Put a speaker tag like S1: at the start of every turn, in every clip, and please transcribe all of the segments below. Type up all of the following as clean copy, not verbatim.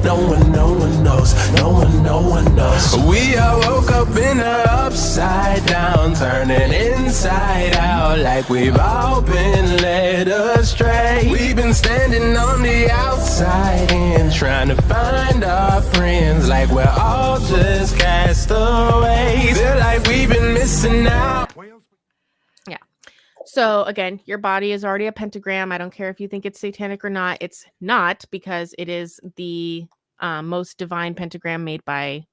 S1: no one knows. No one knows. We all woke up in a upside down, turning inside out, like we've all been led astray. We've been standing on the outside in, trying to find our friends, like we're all just castaways. Feel like we've been missing out.
S2: Yeah. So again, your body is already a pentagram. I don't care if you think it's satanic or not. It's not, because it is the most divine pentagram made by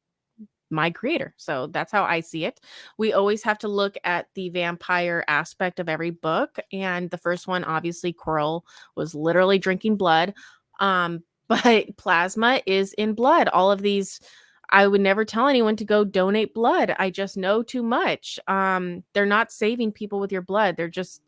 S2: my creator. So that's how I see it. We always have to look at the vampire aspect of every book. And the first one, obviously, Quirrell was literally drinking blood. But plasma is in blood. All of these, I would never tell anyone to go donate blood. I just know too much. They're not saving people with your blood. They're just,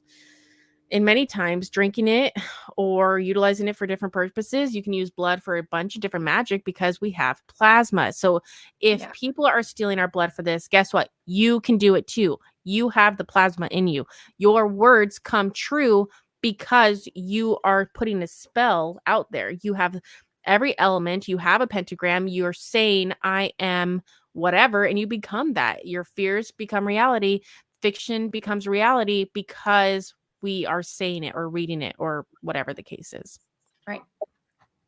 S2: in many times, drinking it or utilizing it for different purposes. You can use blood for a bunch of different magic because we have plasma. So if people are stealing our blood for this, guess what? You can do it too. You have the plasma in you. Your words come true because you are putting a spell out there. You have every element. You have a pentagram. You're saying, I am whatever, and you become that. Your fears become reality. Fiction becomes reality because we are saying it or reading it or whatever the case is.
S3: Right.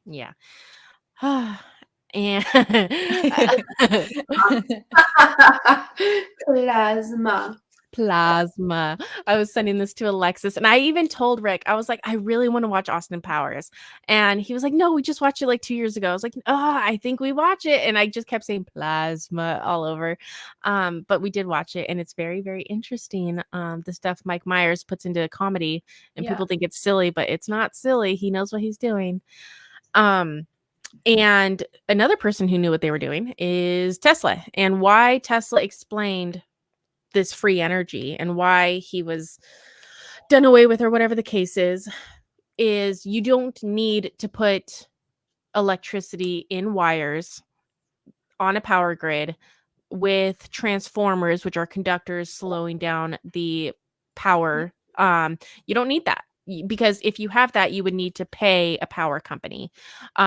S2: Yeah. And plasma. I was sending this to Alexis, and I even told Rick, I was like, I really want to watch Austin Powers. And he was like, no, we just watched it like 2 years ago. I was like, I think we watch it. And I just kept saying plasma all over. But we did watch it, and it's very, very interesting. The stuff Mike Myers puts into comedy, and people think it's silly, but it's not silly. He knows what he's doing. And another person who knew what they were doing is Tesla, and why Tesla explained this free energy and why he was done away with, or whatever the case is you don't need to put electricity in wires on a power grid with transformers, which are conductors slowing down the power. You don't need that, because if you have that, you would need to pay a power company.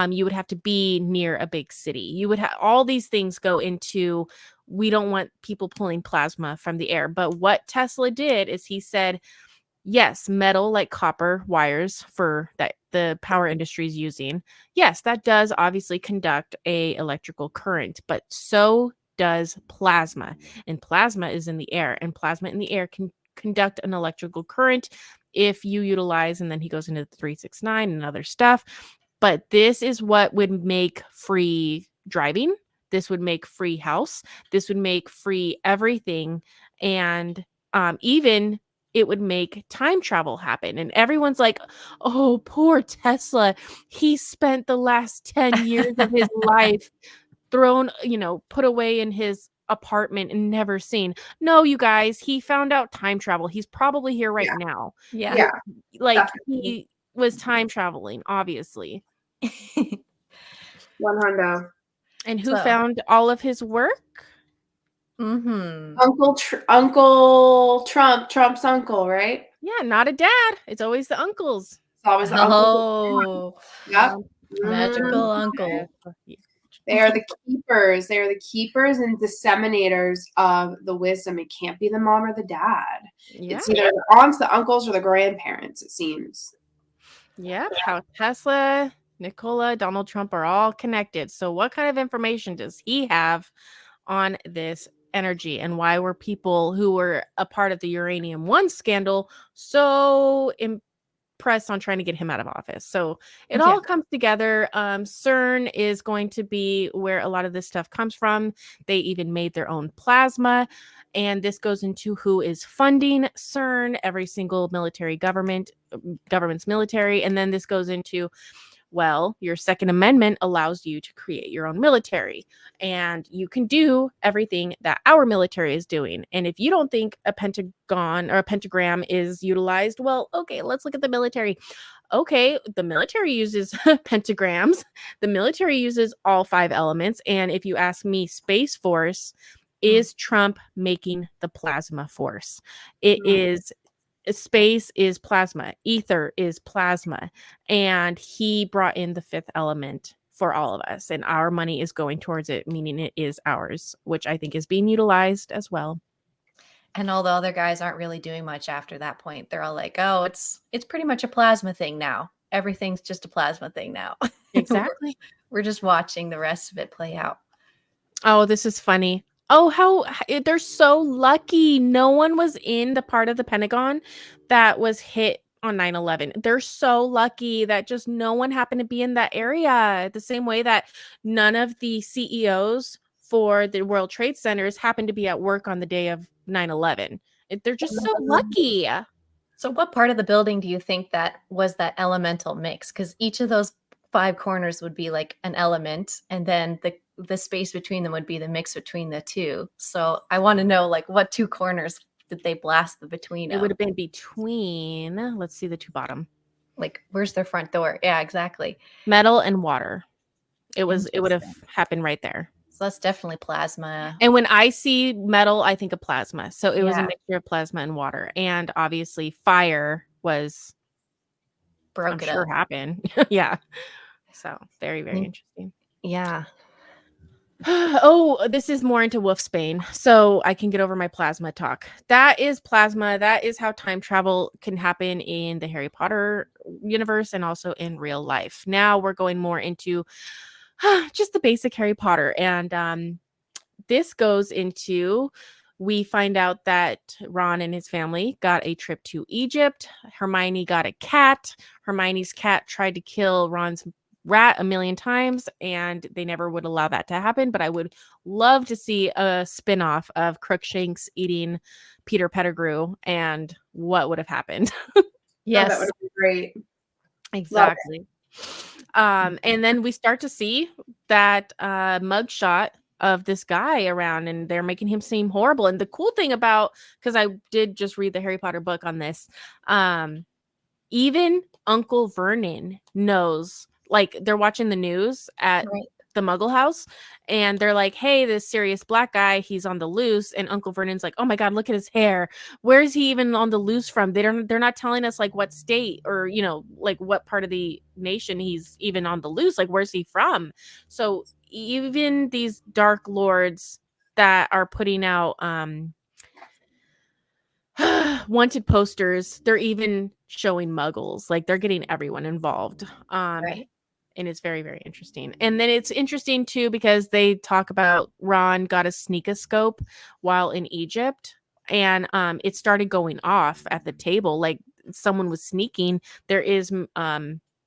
S2: You would have to be near a big city. You would have all these things go into, we don't want people pulling plasma from the air. But what Tesla did is he said, yes, metal like copper wires for that the power industry is using. Yes, that does obviously conduct a electrical current, but so does plasma. And plasma is in the air, and plasma in the air can conduct an electrical current if you utilize, and then he goes into the 369 and other stuff. But this is what would make free driving. This would make free house. This would make free everything. And even it would make time travel happen. And everyone's like, oh, poor Tesla. He spent the last 10 years of his life thrown, put away in his apartment and never seen. No, you guys, he found out time travel. He's probably here right now.
S3: Yeah.
S2: Like
S4: Definitely.
S2: he was time traveling, obviously.
S4: 100.
S2: And who found all of his work?
S4: Uncle Trump, Trump's uncle, right?
S2: Yeah, not a dad. It's always the uncles.
S4: It's always the uncle. Yep.
S3: Magical uncle.
S4: They are the keepers. They are the keepers and disseminators of the wisdom. It can't be the mom or the dad.
S2: Yeah.
S4: It's either the aunts, the uncles, or the grandparents, it seems.
S2: Yeah. How Tesla, Nikola, Donald Trump are all connected. So what kind of information does he have on this energy, and why were people who were a part of the Uranium One scandal so impressed on trying to get him out of office? So it all comes together. CERN is going to be where a lot of this stuff comes from. They even made their own plasma, and this goes into who is funding CERN. Every single government's military. And then this goes into, well, your Second Amendment allows you to create your own military, and you can do everything that our military is doing. And if you don't think a pentagon or a pentagram is utilized, well, okay, let's look at the military. Okay, the military uses pentagrams. The military uses all 5 elements. And if you ask me, Space Force is Trump making the plasma force. It is space is plasma, ether is plasma, and he brought in the 5th element for all of us, and our money is going towards it, meaning it is ours, which I think is being utilized as well.
S3: And all the other guys aren't really doing much after that point. They're all like, oh, it's pretty much a plasma thing now. Everything's just a plasma thing now.
S2: Exactly.
S3: We're just watching the rest of it play out.
S2: Oh, this is funny. Oh, how they're so lucky. No one was in the part of the Pentagon that was hit on 9/11. They're so lucky that just no one happened to be in that area. The same way that none of the CEOs for the World Trade Centers happened to be at work on the day of 9/11. They're just so lucky.
S3: So what part of the building do you think that was that elemental mix? Because each of those 5 corners would be like an element, and then the space between them would be the mix between the two. So I want to know, like, what 2 corners did they blast the between?
S2: It would have been between, let's see, the 2 bottom.
S3: Like, where's their front door? Yeah, exactly.
S2: Metal and water. It would have happened right there.
S3: So that's definitely plasma.
S2: And when I see metal, I think of plasma. So it was a
S3: Yeah.
S2: mixture of plasma and water. And obviously fire was
S3: Broke
S2: I'm
S3: it
S2: sure
S3: up.
S2: happened. Yeah. So very, very interesting.
S3: Yeah.
S2: Oh, this is more into Wolfsbane, so I can get over my plasma talk. That is plasma. That is how time travel can happen in the Harry Potter universe and also in real life. Now we're going more into just the basic Harry Potter. And this goes into, we find out that Ron and his family got a trip to Egypt. Hermione got a cat. Hermione's cat tried to kill Ron's rat a million times, and they never would allow that to happen. But I would love to see a spin-off of Crookshanks eating Peter Pettigrew and what would have happened.
S3: Yes.
S4: That would be great.
S2: Exactly. And then we start to see that mugshot of this guy around, and they're making him seem horrible. And the cool thing about, because I did just read the Harry Potter book on this, even Uncle Vernon knows, like, they're watching the news at the Muggle house, and they're like, hey, this serious black guy, he's on the loose. And Uncle Vernon's like, oh my God, look at his hair. Where is he even on the loose from? They're not telling us like what state or, you know, like what part of the nation he's even on the loose. Like, where's he from? So even these dark lords that are putting out wanted posters, they're even showing muggles, like they're getting everyone involved. And it's very, very interesting. And then it's interesting too because they talk about Ron got a sneakoscope while in Egypt, and it started going off at the table, like someone was sneaking. There is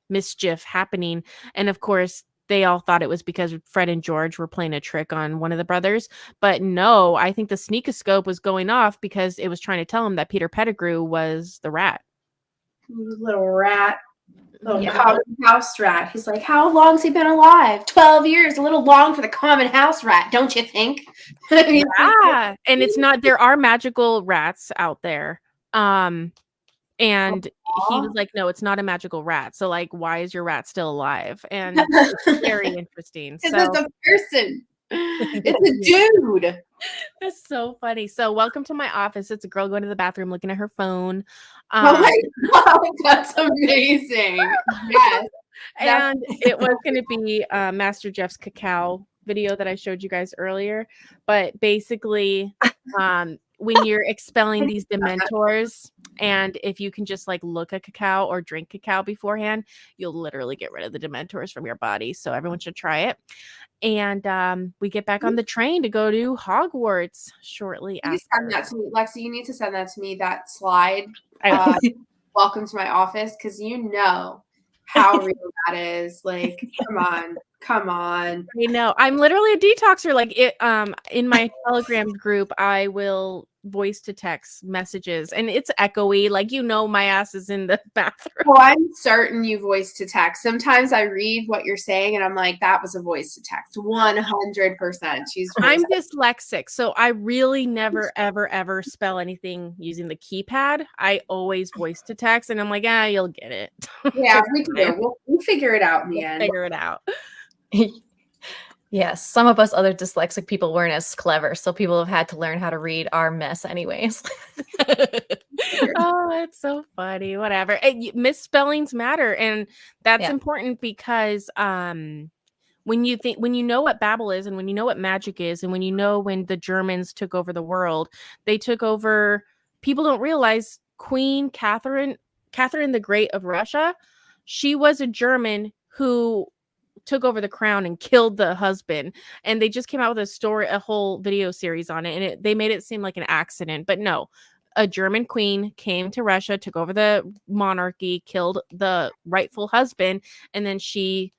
S2: mischief happening, and of course they all thought it was because Fred and George were playing a trick on one of the brothers. But no, I think the sneakoscope was going off because it was trying to tell him that Peter Pettigrew was the rat.
S4: Little rat. Little common house rat. He's like, how long's he been alive? 12 years. A little long for the common house rat, don't you think?
S2: Yeah. And it's not, there are magical rats out there. And he was like, no, it's not a magical rat. So like, why is your rat still alive? And it's very interesting.
S4: So, it's a person. It's a dude.
S2: That's so funny. So welcome to my office. It's a girl going to the bathroom looking at her phone.
S4: Oh my God, that's amazing. Yes.
S2: And it was going to be Master Jeff's cacao video that I showed you guys earlier. But basically, when you're expelling these dementors, and if you can just like look at cacao or drink cacao beforehand, you'll literally get rid of the dementors from your body. So everyone should try it. And we get back on the train to go to Hogwarts shortly after.
S4: Send that to me, Lexi. You need to send that to me. That slide. Welcome to my office, because you know how real that is. Like, come on.
S2: I know. I'm literally a detoxer. Like it. In my Telegram group, I will voice to text messages, and it's echoey. Like, you know, my ass is in the bathroom.
S4: Well, I'm certain you voice to text. Sometimes I read what you're saying, and I'm like, that was a voice to text. 100%.
S2: I'm dyslexic, so I really never, ever spell anything using the keypad. I always voice to text, and I'm like, you'll get it.
S4: Yeah, we do. We'll figure it out in the end.
S2: Figure it out.
S3: Yes, some of us other dyslexic people weren't as clever, so people have had to learn how to read our mess anyways.
S2: Oh, it's so funny. Whatever. Misspellings matter, and that's important because when you know what Babel is, and when you know what magic is, and when you know when the Germans took over the world, they took over. People don't realize Queen Catherine the Great of Russia, she was a German who took over the crown and killed the husband. And they just came out with a whole video series on it, and they made it seem like an accident, but no. A German queen came to Russia, took over the monarchy, killed the rightful husband, and then she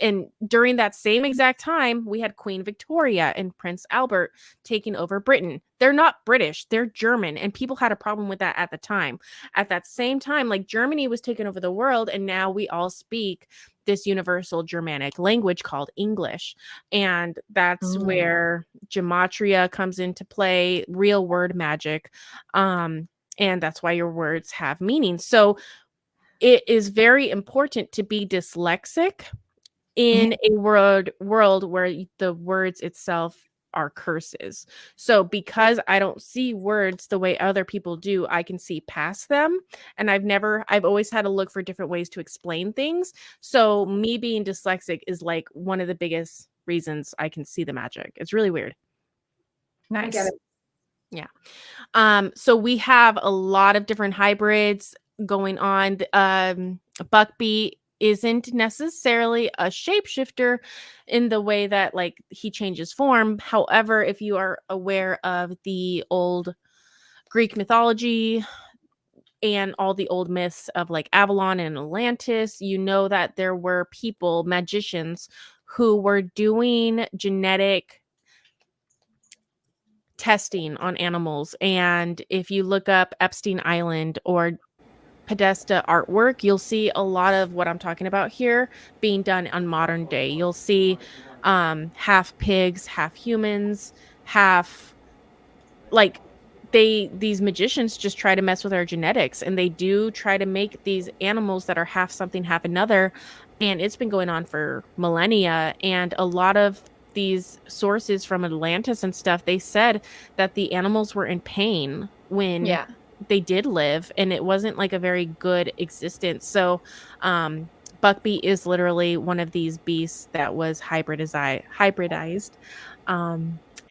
S2: and during that same exact time, we had Queen Victoria and Prince Albert taking over Britain. They're not British, they're German, and people had a problem with that at the time. At that same time, like, Germany was taking over the world, and now we all speak this universal Germanic language called English. And that's where gematria comes into play, real word magic. And that's why your words have meaning. So it is very important to be dyslexic in a world where the words itself are curses. So because I don't see words the way other people do, I can see past them. And I've always had to look for different ways to explain things. So me being dyslexic is like one of the biggest reasons I can see the magic. It's really weird.
S3: Nice.
S4: I get it.
S2: Yeah. So we have a lot of different hybrids going on. Buckbeak isn't necessarily a shapeshifter in the way that, like, he changes form. However, if you are aware of the old Greek mythology and all the old myths of like Avalon and Atlantis, you know that there were people, magicians, who were doing genetic testing on animals. And if you look up Epstein Island or Podesta artwork, you'll see a lot of what I'm talking about here being done on modern day. You'll see half pigs, half humans, half, like, these magicians just try to mess with our genetics, and they do try to make these animals that are half something, half another. And it's been going on for millennia. And a lot of these sources from Atlantis and stuff, they said that the animals were in pain when they did live, and it wasn't like a very good existence. So Buckbeak is literally one of these beasts that was hybridized.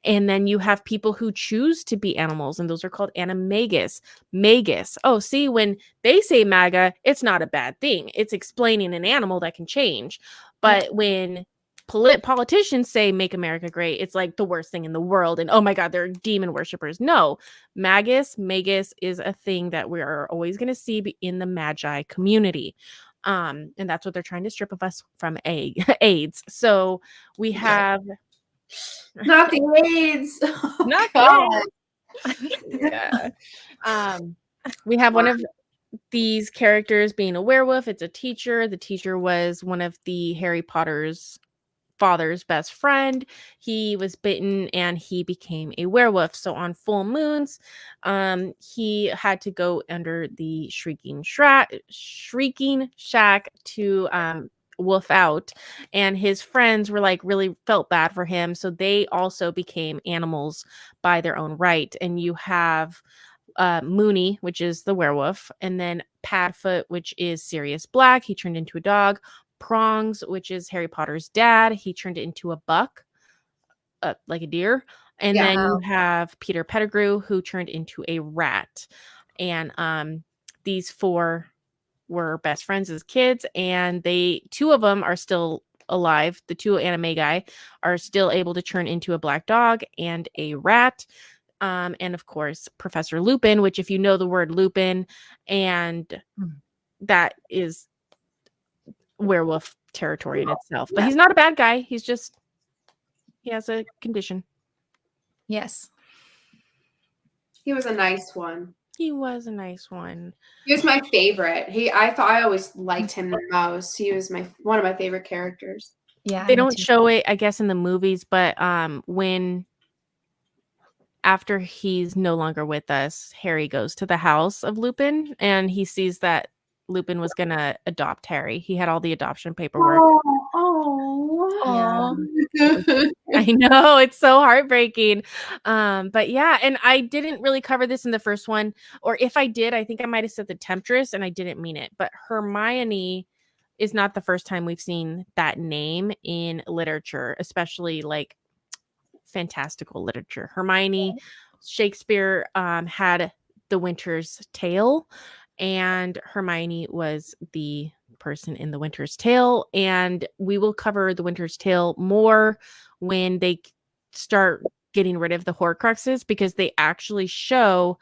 S2: And then you have people who choose to be animals, and those are called animagus. Magus. Oh, see, when they say MAGA, it's not a bad thing. It's explaining an animal that can change. But when politicians say "Make America Great," it's like the worst thing in the world, and oh my God, they're demon worshippers. No, magus is a thing that we are always going to see in the Magi community, and that's what they're trying to strip of us from AIDS. So we have
S4: not the AIDS,
S2: not God. Yeah. We have one of these characters being a werewolf. It's a teacher. The teacher was one of the Harry Potter's father's best friend. He was bitten and he became a werewolf. So on full moons, he had to go under the shrieking shack to wolf out, and his friends were like really felt bad for him, so they also became animals by their own right. And you have Mooney, which is the werewolf, and then Padfoot, which is Sirius Black. He turned into a dog. Prongs, which is Harry Potter's dad, he turned it into a buck, like a deer. And then you have Peter Pettigrew, who turned into a rat. And these four were best friends as kids, and two of them are still alive. The two animagi are still able to turn into a black dog and a rat. And of course, Professor Lupin, which, if you know the word Lupin, and that is werewolf territory in itself. But he's not a bad guy. He has a condition.
S3: Yes.
S4: He was a nice one.
S2: He was a nice one.
S4: He was my favorite. I always liked him the most. He was one of my favorite characters.
S3: Yeah.
S2: They don't show it, I guess, in the movies, but after he's no longer with us, Harry goes to the house of Lupin, and he sees that Lupin was going to adopt Harry. He had all the adoption paperwork.
S3: Yeah.
S2: I know, it's so heartbreaking. But yeah, and I didn't really cover this in the first one, or if I did, I think I might have said the Temptress, and I didn't mean it. But Hermione is not the first time we've seen that name in literature, especially like fantastical literature. Hermione, Shakespeare had The Winter's Tale, and Hermione was the person in The Winter's Tale. And we will cover The Winter's Tale more when they start getting rid of the Horcruxes, because they actually show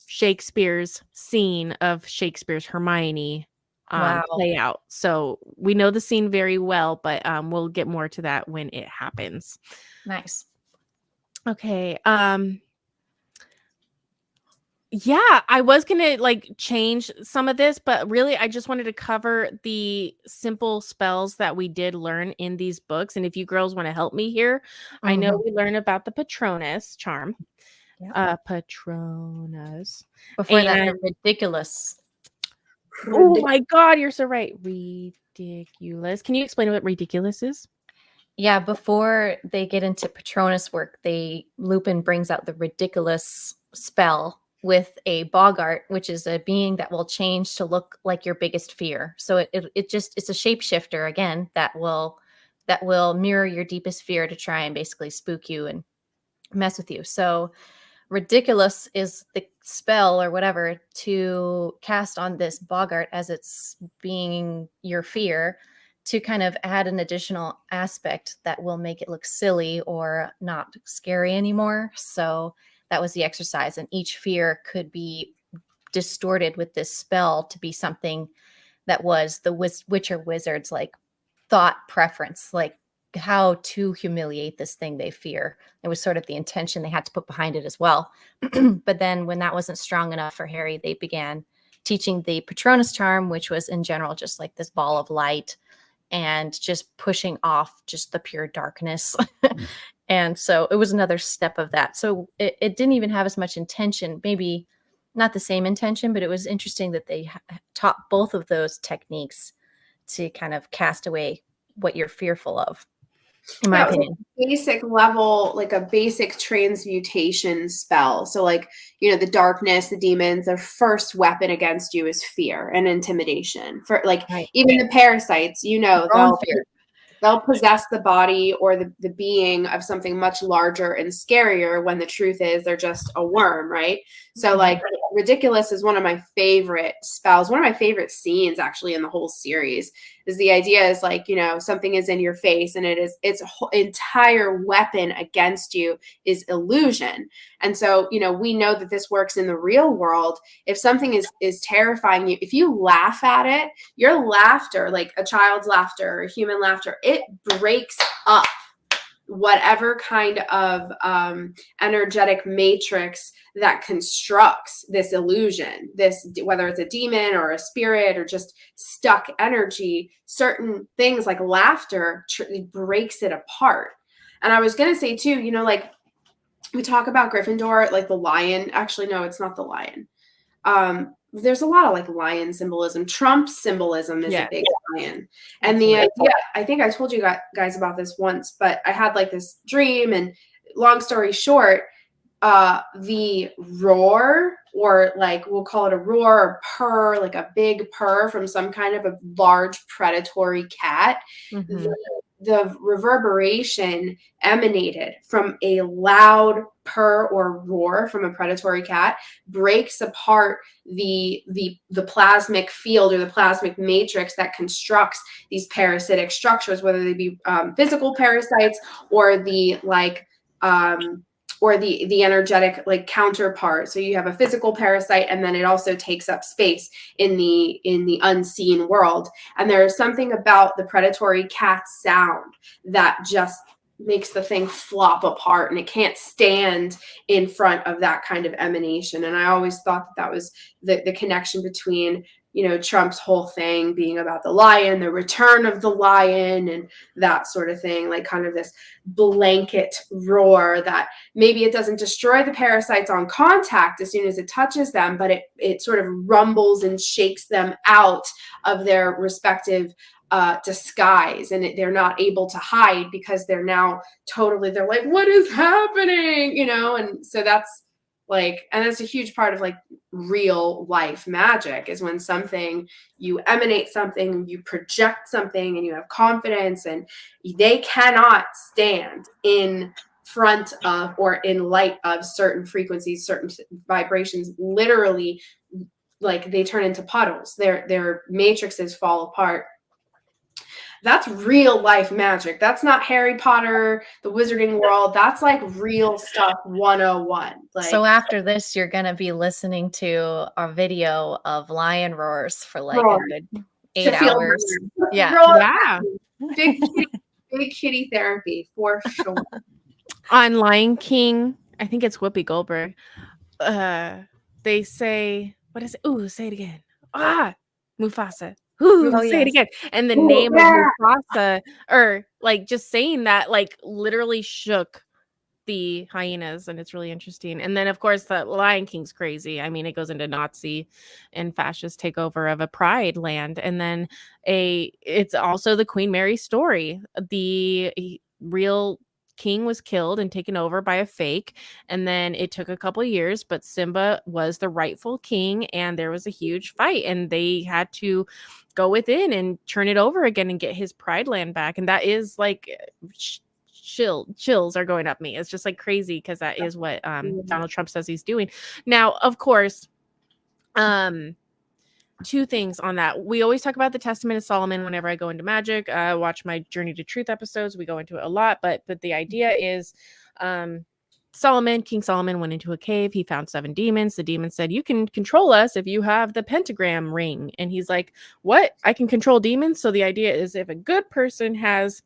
S2: Shakespeare's scene of Shakespeare's Hermione play out. So we know the scene very well, but we'll get more to that when it happens.
S3: Nice.
S2: Okay. Yeah, I was gonna like change some of this, but really I just wanted to cover the simple spells that we did learn in these books. And if you girls want to help me here, I know we learn about the Patronus charm. Patronus.
S3: Before that, they're ridiculous.
S2: Oh my God, you're so right. Ridiculous. Can you explain what ridiculous is?
S3: Yeah, before they get into Patronus work, Lupin brings out the ridiculous spell with a boggart, which is a being that will change to look like your biggest fear. So it's a shapeshifter again that will mirror your deepest fear to try and basically spook you and mess with you. So ridiculous is the spell or whatever to cast on this boggart as it's being your fear, to kind of add an additional aspect that will make it look silly or not scary anymore. So that was the exercise. And each fear could be distorted with this spell to be something that was the Witcher wizard's like thought preference, like how to humiliate this thing they fear. It was sort of the intention they had to put behind it as well. But then when that wasn't strong enough for Harry, they began teaching the Patronus charm, which was in general just like this ball of light and just pushing off just the pure darkness. And so it was another step of that. So it didn't even have as much intention, maybe not the same intention, but it was interesting that they taught both of those techniques to kind of cast away what you're fearful of, in my opinion.
S4: Basic level, like a basic transmutation spell. So like, the darkness, the demons, their first weapon against you is fear and intimidation. For like, even the parasites, they'll possess the body or the being of something much larger and scarier when the truth is they're just a worm, right? So like ridiculous is one of my favorite spells. One of my favorite scenes actually in the whole series is the idea is like, something is in your face and its entire weapon against you is illusion. And so, we know that this works in the real world. If something is terrifying you, if you laugh at it, your laughter, like a child's laughter or human laughter, it breaks up whatever kind of energetic matrix that constructs this illusion, whether it's a demon or a spirit or just stuck energy. Certain things like laughter breaks it apart. And I was going to say too, like we talk about Gryffindor, like the lion. Actually, no, it's not the lion. There's a lot of like lion symbolism. Trump symbolism is a big lion. And the idea, I think I told you guys about this once, but I had like this dream, and long story short, the roar, or like we'll call it a roar or purr, like a big purr from some kind of a large predatory cat. The reverberation emanated from a loud purr or roar from a predatory cat, breaks apart the plasmic field or the plasmic matrix that constructs these parasitic structures, whether they be physical parasites or the energetic like counterpart. So you have a physical parasite, and then it also takes up space in the unseen world. And there is something about the predatory cat sound that just makes the thing flop apart, and it can't stand in front of that kind of emanation. And I always thought that was the connection between Trump's whole thing being about the lion, the return of the lion, and that sort of thing, like kind of this blanket roar that maybe it doesn't destroy the parasites on contact as soon as it touches them, but it sort of rumbles and shakes them out of their respective disguise, and they're not able to hide because they're now they're like, what is happening? And so that's Like, and that's a huge part of like real life magic, is when you emanate something, you project something, and you have confidence, and they cannot stand in front of or in light of certain frequencies, certain vibrations. Literally, like, they turn into puddles. Their matrices fall apart. That's real life magic. That's not Harry Potter, the Wizarding World. That's like real stuff 101. Like,
S3: so after this, you're going to be listening to a video of lion roars for like
S4: Roar.
S3: a good
S4: to
S3: 8
S4: feel
S3: hours.
S4: better.
S3: Yeah.
S4: Roar.
S2: Yeah.
S4: Big kitty therapy for sure.
S2: On Lion King, I think it's Whoopi Goldberg. They say, what is it? Ooh, say it again. Mufasa. Ooh,
S3: Oh,
S2: say it
S3: yes.
S2: again. And the
S4: Ooh,
S2: name
S4: yeah.
S2: of Mufasa, or like just saying that, like literally shook the hyenas, and it's really interesting. And then of course the Lion King's crazy. I mean, it goes into Nazi and fascist takeover of a pride land, and then it's also the Queen Mary story. The real king was killed and taken over by a fake, and then it took a couple years, but Simba was the rightful king, and there was a huge fight, and they had to go within and turn it over again and get his pride land back. And that is like chills are going up me. It's just like crazy, because that is what Donald Trump says he's doing. Now, of course, two things on that. We always talk about the Testament of Solomon whenever I go into magic. Watch my Journey to Truth episodes. We go into it a lot, but the idea is King Solomon went into a cave. He found 7 demons. The demon said, "You can control us if you have the pentagram ring." And he's like, "What? I can control demons?" So the idea is, if a good person has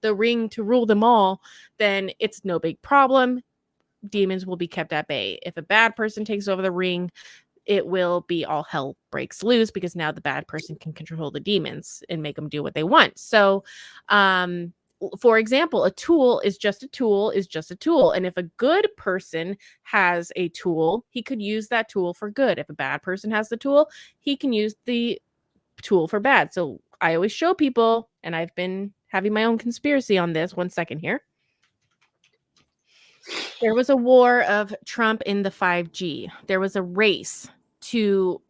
S2: the ring to rule them all, then it's no big problem. Demons will be kept at bay. If a bad person takes over the ring, it will be all hell breaks loose, because now the bad person can control the demons and make them do what they want. So, for example, a tool is just a tool. And if a good person has a tool, he could use that tool for good. If a bad person has the tool, he can use the tool for bad. So I always show people, and I've been having my own conspiracy on this. 1 second here. There was a war of Trump in the 5G. There was a race to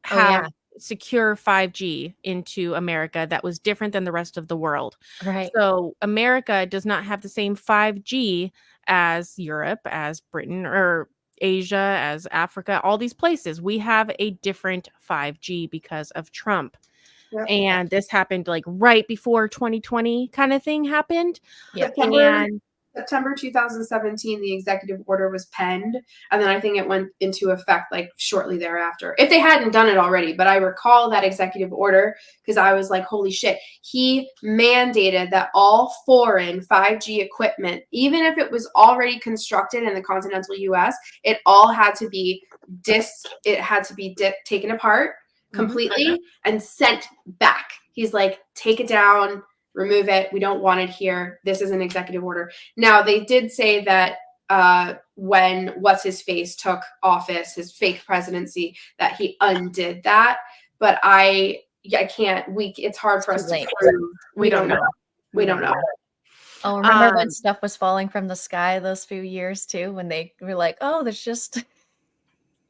S2: have secure 5G into America that was different than the rest of the world.
S3: Right.
S2: So America does not have the same 5G as Europe, as Britain, or Asia, as Africa, all these places. We have a different 5G because of Trump.
S4: Yep.
S2: And this happened like right before 2020 kind of thing happened.
S3: Yeah.
S4: September 2017, the executive order was penned, and then I think it went into effect like shortly thereafter, if they hadn't done it already. But I recall that executive order because I was like, holy shit. He mandated that all foreign 5G equipment, even if it was already constructed in the continental US, it all had to be taken apart completely and sent back. He's like, take it down, remove it. We don't want it here. This is an executive order. Now, they did say that when What's-His-Face took office, his fake presidency, that he undid that. But I can't. It's hard for us to prove. We don't know. We don't know.
S3: Oh, remember when stuff was falling from the sky those few years too, when they were like, "Oh, there's just."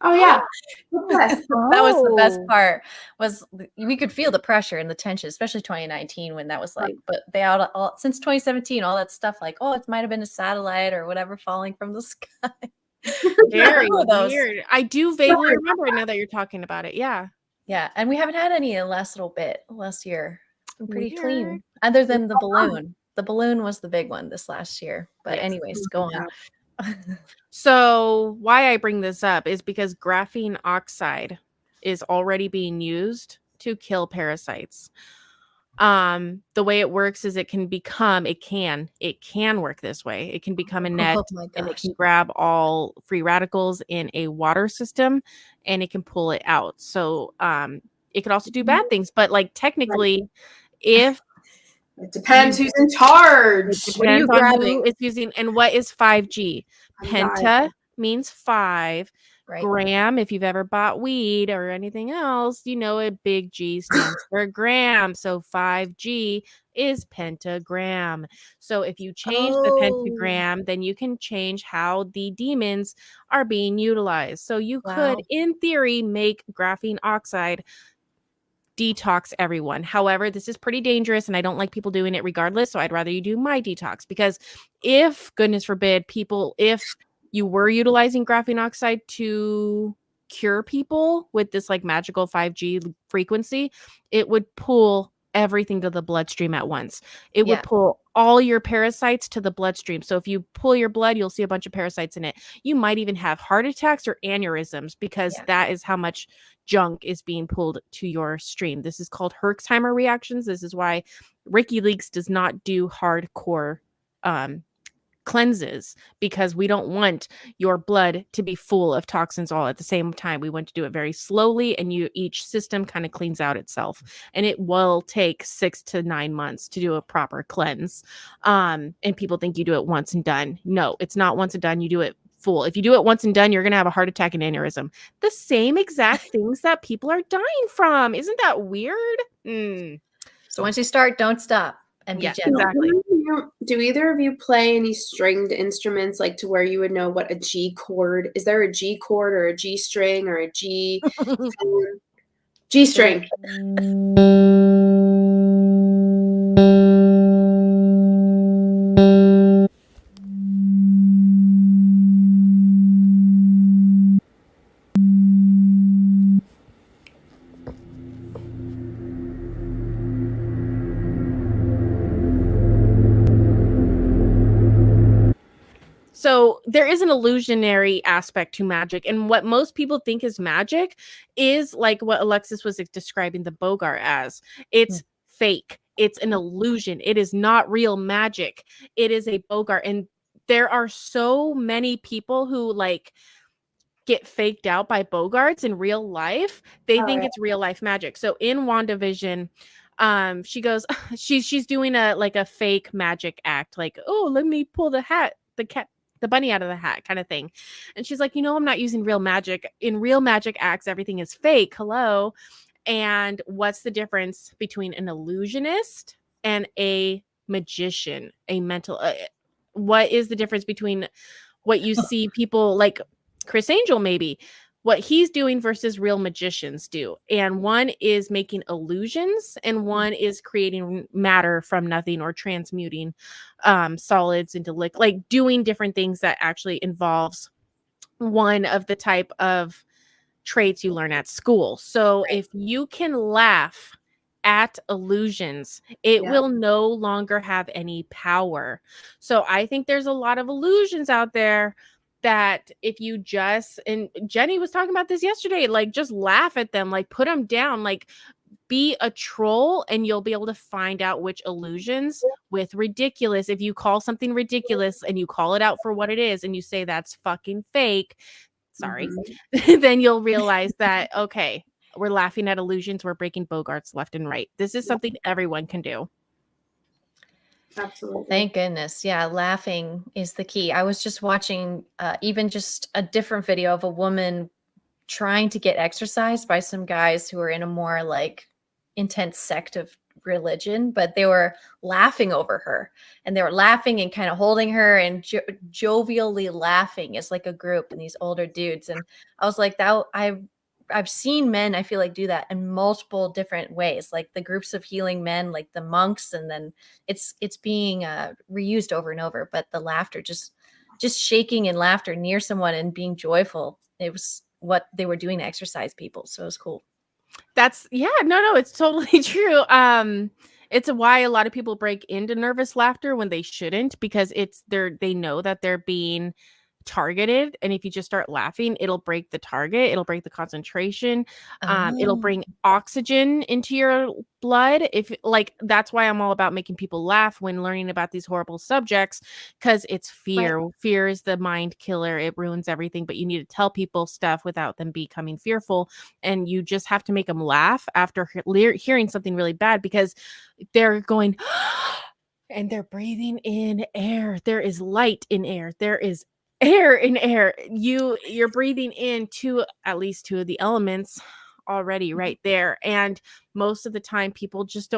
S4: Oh yeah,
S3: yes. That was the best part. Was we could feel the pressure and the tension, especially 2019 when that was like. But they all since 2017, all that stuff like, oh, it might have been a satellite or whatever falling from the sky.
S2: Very weird. I do vaguely remember now that you're talking about it. Yeah,
S3: yeah, and we haven't had any in the last year. It's been pretty clean, other than the balloon. The balloon was the big one this last year. But anyways, go on.
S2: So why I bring this up is because graphene oxide is already being used to kill parasites. The way it works is it can work this way. It can become a net, and it can grab all free radicals in a water system, and it can pull it out. So it could also do bad things, but like technically, if
S4: it depends who's in charge.
S2: What are you grabbing? It's using, and what is 5G? Penta means 5. Right. Gram, if you've ever bought weed or anything else, you know a big G stands for gram. So 5G is pentagram. So if you change the pentagram, then you can change how the demons are being utilized. So you could, in theory, make graphene oxide detox everyone. However, this is pretty dangerous and I don't like people doing it regardless. So I'd rather you do my detox, because if, goodness forbid, if you were utilizing graphene oxide to cure people with this like magical 5G frequency, it would pull everything to the bloodstream at once. It would pull all your parasites to the bloodstream. So if you pull your blood, you'll see a bunch of parasites in it. You might even have heart attacks or aneurysms, because that is how much junk is being pulled to your stream. This is called Herxheimer reactions. This is why Ricky Leaks does not do hardcore cleanses, because we don't want your blood to be full of toxins all at the same time. We want to do it very slowly, and each system kind of cleans out itself, and it will take 6 to 9 months to do a proper cleanse. And people think you do it once and done. No, it's not once and done. You do it full. If you do it once and done, you're going to have a heart attack and aneurysm. The same exact things that people are dying from. Isn't that weird?
S3: So once you start, don't stop. And be gentle.
S2: Exactly.
S4: Do either of you play any stringed instruments, like to where you would know what a G chord is? There a G chord or a G string or a G G string?
S2: So there is an illusionary aspect to magic. And what most people think is magic is like what Alexis was describing the Bogart as. It's fake. It's an illusion. It is not real magic. It is a Bogart. And there are so many people who like get faked out by Bogarts in real life. They think it's real life magic. So in WandaVision, she goes, she's doing a fake magic act, like, oh, let me pull the bunny out of the hat kind of thing. And she's like, I'm not using real magic. In real magic acts, everything is fake. Hello. And what's the difference between an illusionist and a magician, a mental, what is the difference between what you see people like Chris Angel, maybe what he's doing versus real magicians do? And one is making illusions and one is creating matter from nothing or transmuting solids into liquid, like doing different things that actually involves one of the type of traits you learn at school. So if you can laugh at illusions, it will no longer have any power. So I think there's a lot of illusions out there that if you just, and Jenny was talking about this yesterday, like just laugh at them, like put them down, like be a troll, and you'll be able to find out which illusions with ridiculous. If you call something ridiculous and you call it out for what it is and you say that's fucking fake, sorry, then you'll realize that, okay, we're laughing at illusions. We're breaking Bogarts left and right. This is something everyone can do.
S4: Absolutely.
S3: Thank goodness. Yeah, laughing is the key. I was just watching even just a different video of a woman trying to get exercised by some guys who are in a more like intense sect of religion, but they were laughing over her, and they were laughing and kind of holding her and jovially laughing as like a group, and these older dudes. And I was like, that I've seen men, I feel like, do that in multiple different ways, like the groups of healing men, like the monks, and then it's being reused over and over. But the laughter, just shaking in laughter near someone and being joyful, it was what they were doing to exercise people. So it was cool.
S2: That's no, it's totally true. It's why a lot of people break into nervous laughter when they shouldn't, because they know that they're being targeted, and if you just start laughing, it'll break the target, it'll break the concentration, it'll bring oxygen into your blood. If like, that's why I'm all about making people laugh when learning about these horrible subjects, because it's fear. Fear is the mind killer. It ruins everything. But you need to tell people stuff without them becoming fearful, and you just have to make them laugh after hearing something really bad, because they're going and they're breathing in air. There is light in air. There is air in air. You're breathing in at least two of the elements. already right there. And most of the time people just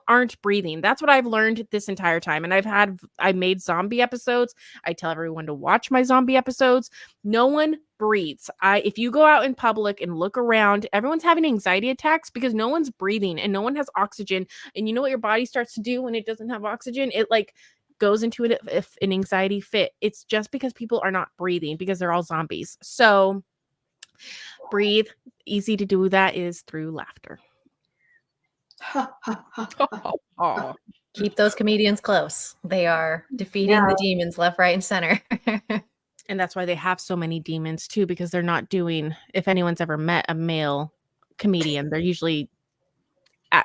S2: aren't breathing. That's what I've learned this entire time. And I made zombie episodes. I tell everyone to watch my zombie episodes. No one breathes. If you go out in public and look around, everyone's having anxiety attacks because no one's breathing and no one has oxygen. And you know what your body starts to do when it doesn't have oxygen? It like goes into an anxiety fit. It's just because people are not breathing because they're all zombies. So breathe. Easy to do that is through laughter.
S3: Keep those comedians close. They are defeating the demons left, right, and center.
S2: And that's why they have so many demons too, because they're not doing, if anyone's ever met a male comedian, they're usually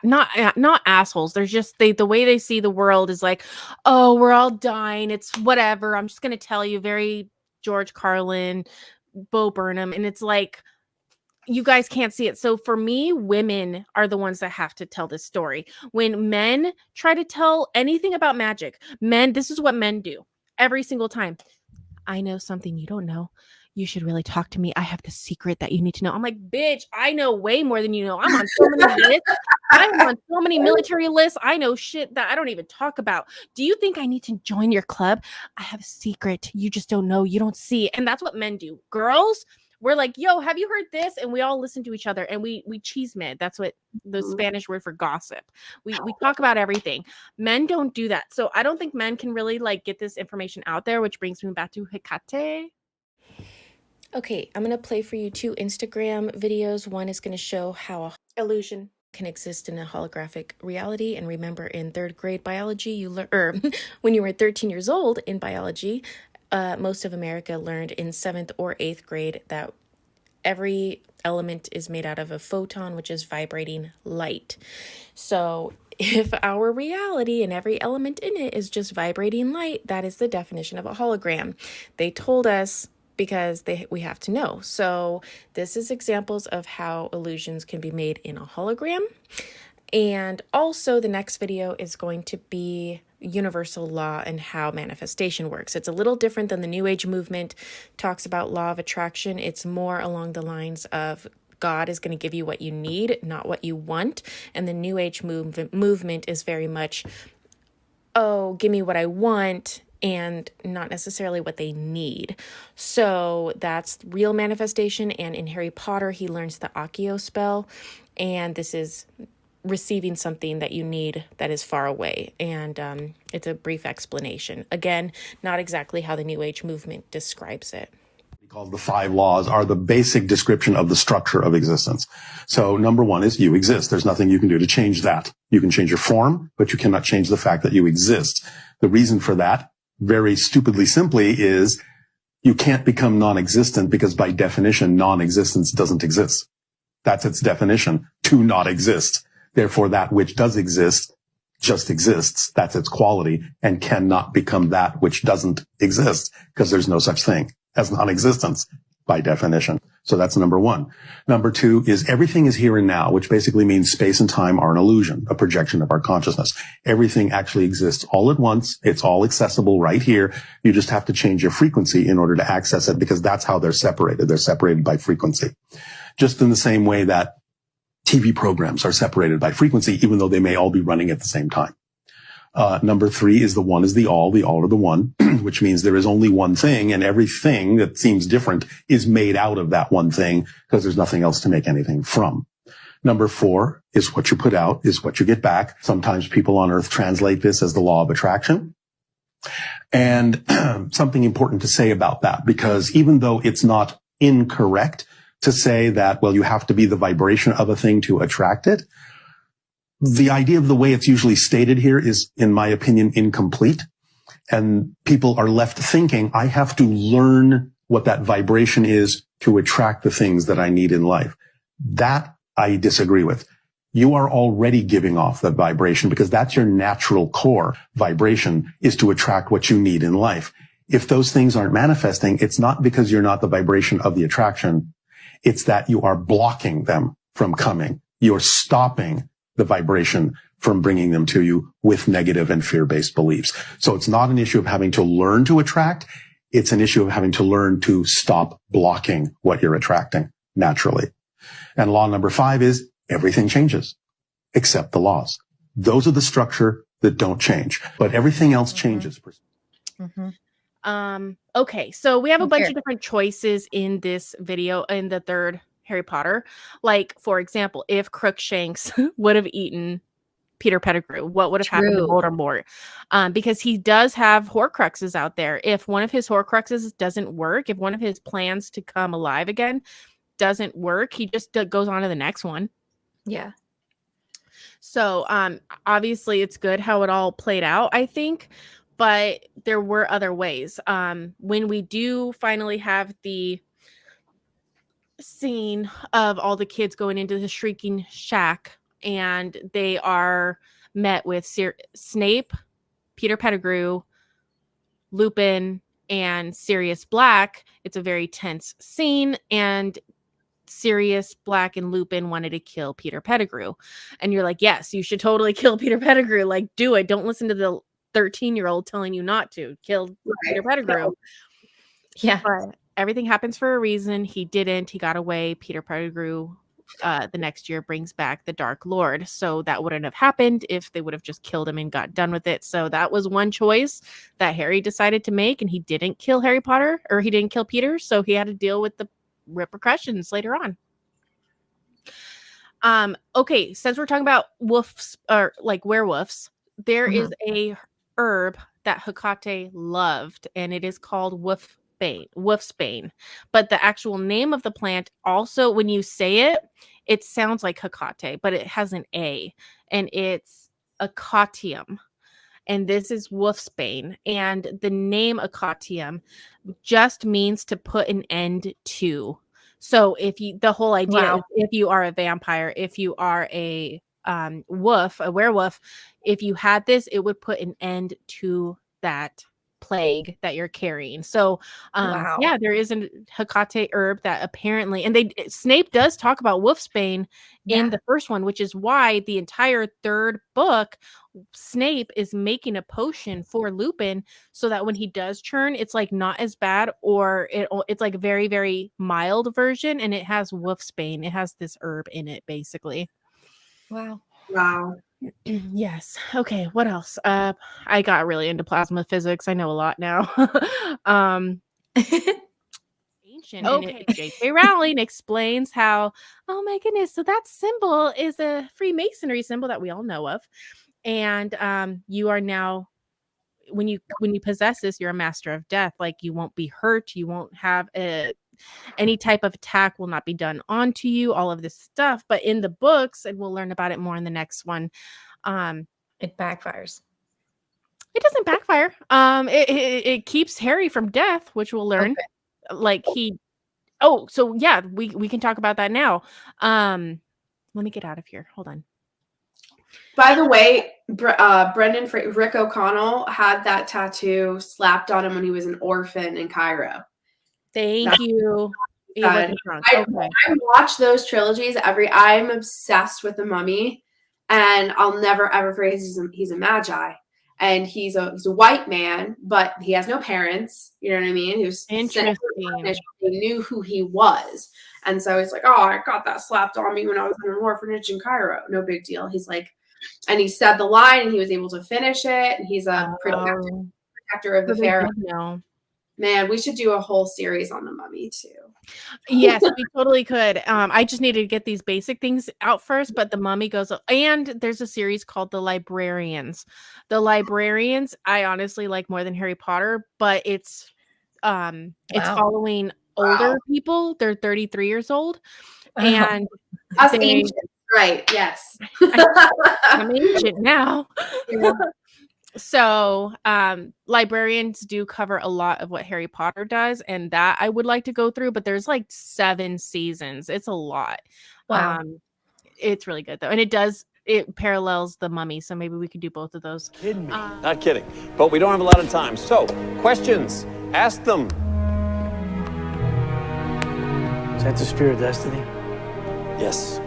S2: not assholes. They're just, the way they see the world is like, oh, we're all dying. It's whatever. I'm just going to tell you, very George Carlin, Bo Burnham. And it's like, you guys can't see it. So for me, women are the ones that have to tell this story. When men try to tell anything about magic, this is what men do every single time. I know something you don't know. You should really talk to me. I have the secret that you need to know. I'm like, bitch, I know way more than you know. I'm on so many lists. I'm on so many military lists. I know shit that I don't even talk about. Do you think I need to join your club? I have a secret. You just don't know. You don't see. And that's what men do. Girls, we're like, yo, have you heard this? And we all listen to each other and we chisme. That's what the Spanish word for gossip. We talk about everything. Men don't do that. So I don't think men can really like get this information out there, which brings me back to Hecate. Okay, I'm going to play for you 2 Instagram videos. One is going to show how a illusion can exist in a holographic reality. And remember, in 3rd grade biology, you when you were 13 years old in biology, most of America learned in 7th or 8th grade that every element is made out of a photon, which is vibrating light. So if our reality and every element in it is just vibrating light, that is the definition of a hologram. They told us because we have to know. So this is examples of how illusions can be made in a hologram. And also the next video is going to be universal law and how manifestation works. It's a little different than the New Age movement talks about law of attraction. It's more along the lines of God is going to give you what you need, not what you want. And the New Age movement is very much, oh, give me what I want, and not necessarily what they need. So that's real manifestation. And in Harry Potter, he learns the Accio spell. And this is receiving something that you need that is far away. And it's a brief explanation. Again, not exactly how the New Age movement describes it.
S5: Called the 5 laws are the basic description of the structure of existence. So number 1 is you exist. There's nothing you can do to change that. You can change your form, but you cannot change the fact that you exist. The reason for that, very stupidly simply, is you can't become non-existent because by definition, non-existence doesn't exist. That's its definition, to not exist. Therefore, that which does exist just exists. That's its quality and cannot become that which doesn't exist because there's no such thing as non-existence by definition. So that's number 1. Number 2 is everything is here and now, which basically means space and time are an illusion, a projection of our consciousness. Everything actually exists all at once. It's all accessible right here. You just have to change your frequency in order to access it because that's how they're separated. They're separated by frequency. Just in the same way that TV programs are separated by frequency, even though they may all be running at the same time. Number 3 is the one is the all are the one, which means there is only one thing, and everything that seems different is made out of that one thing because there's nothing else to make anything from. Number 4 is what you put out is what you get back. Sometimes people on Earth translate this as the law of attraction. And something important to say about that, because even though it's not incorrect to say that, well, you have to be the vibration of a thing to attract it, the idea of the way it's usually stated here is, in my opinion, incomplete. And people are left thinking, I have to learn what that vibration is to attract the things that I need in life. That I disagree with. You are already giving off that vibration because that's your natural core. Vibration is to attract what you need in life. If those things aren't manifesting, it's not because you're not the vibration of the attraction. It's that you are blocking them from coming. You're stopping the vibration from bringing them to you with negative and fear-based beliefs. So it's not an issue of having to learn to attract. It's an issue of having to learn to stop blocking what you're attracting naturally. And law number 5 is everything changes except the laws. Those are the structure that don't change, but everything else changes.
S2: Okay, so we have a bunch of different choices in this video in the third Harry Potter. Like, for example, if Crookshanks would have eaten Peter Pettigrew, what would have happened to Voldemort? Because he does have Horcruxes out there. If one of his Horcruxes doesn't work, if one of his plans to come alive again doesn't work, he just goes on to the next one.
S3: Yeah.
S2: So obviously it's good how it all played out, I think, but there were other ways. When we do finally have the scene of all the kids going into the Shrieking Shack, and they are met with Snape, Peter Pettigrew, Lupin, and Sirius Black. It's a very tense scene, and Sirius Black and Lupin wanted to kill Peter Pettigrew. And you're like, yes, you should totally kill Peter Pettigrew. Like, do it. Don't listen to the 13-year-old telling you not to. Kill Peter Pettigrew.
S3: Yeah.
S2: But everything happens for a reason. He didn't. He got away. Peter Pettigrew the next year brings back the Dark Lord. So that wouldn't have happened if they would have just killed him and got done with it. So that was one choice that Harry decided to make, and he didn't kill Harry Potter, or he didn't kill Peter. So he had to deal with the repercussions later on. Okay, since we're talking about wolves or like werewolves, there is a herb that Hecate loved, and it is called wolfsbane. But the actual name of the plant also, when you say it, it sounds like Hecate, but it has an A, and it's Acatium. And this is wolfsbane. And the name Acatium just means to put an end to. So if you, the whole idea is if you are a vampire, if you are a werewolf, if you had this, it would put an end to that plague that you're carrying. So yeah, there is a Hecate herb that apparently, and Snape does talk about wolfsbane in the first one, which is why the entire third book, Snape is making a potion for Lupin so that when he does turn, it's like not as bad, or it's like a very, very mild version, and it has wolfsbane. It has this herb in it, basically.
S3: Wow.
S2: Yes. Okay, what else? I got really into plasma physics. I know a lot now. Ancient. Okay. J.K. Rowling explains how, oh my goodness, so that symbol is a Freemasonry symbol that we all know of. And you are now, when you possess this, you're a master of death. Like, you won't be hurt. You won't have any type of attack will not be done onto you, all of this stuff. But in the books, and we'll learn about it more in the next one,
S3: it backfires.
S2: It doesn't backfire. It keeps Harry from death, which we'll learn. Okay. Like so yeah, we can talk about that now. Let me get out of here. Hold on.
S4: By the way, Rick O'Connell had that tattoo slapped on him when he was an orphan in Cairo.
S2: Thank you.
S4: I watch those trilogies I'm obsessed with the Mummy, and I'll never ever forget he's a magi, and he's a white man, but he has no parents. You know what I mean? He was interesting. They knew who he was, and so he's like, "Oh, I got that slapped on me when I was in an orphanage in Cairo. No big deal." He's like, and he said the line, and he was able to finish it. And he's a protector of the Pharaoh. No. Man, we should do a whole series on the Mummy too.
S2: Yes, we totally could. I just needed to get these basic things out first, but the Mummy goes, and there's a series called The Librarians. The Librarians, I honestly like more than Harry Potter, but it's following older people. They're 33 years old, and
S4: us ancient, right? Yes,
S2: I'm ancient now. Yeah. So librarians do cover a lot of what Harry Potter does, and that I would like to go through, but there's like 7 seasons. It's a lot.
S3: Wow.
S2: It's really good though, and it parallels the Mummy, so maybe we could do both of those.
S6: Kidding me? Not kidding, but we don't have a lot of time. So questions, ask them.
S7: Is that the Spear of Destiny?
S6: Yes.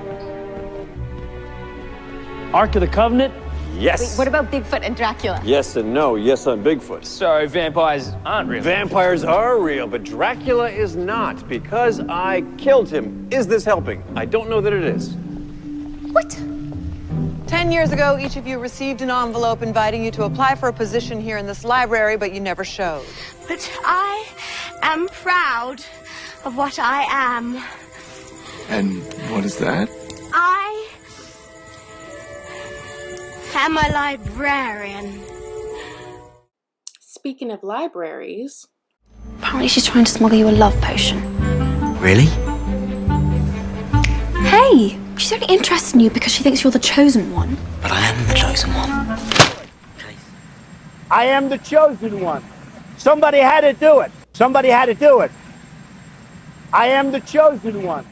S7: Ark of the Covenant?
S6: Yes.
S8: Wait, what about Bigfoot and Dracula?
S6: Yes and no. Yes on Bigfoot.
S9: So vampires aren't real.
S6: Vampires are real, but Dracula is not because I killed him. Is this helping? I don't know that it is.
S8: What?
S10: 10 years ago, each of you received an envelope inviting you to apply for a position here in this library, but you never showed.
S11: But I am proud of what I am.
S12: And what is that?
S11: I am a librarian.
S2: Speaking of libraries,
S13: Apparently she's trying to smuggle you a love potion.
S12: Really?
S13: Hey! She's only interested in you because she thinks you're the chosen one.
S12: But I am the chosen one.
S7: I am the chosen one. Somebody had to do it. Somebody had to do it. I am the chosen one.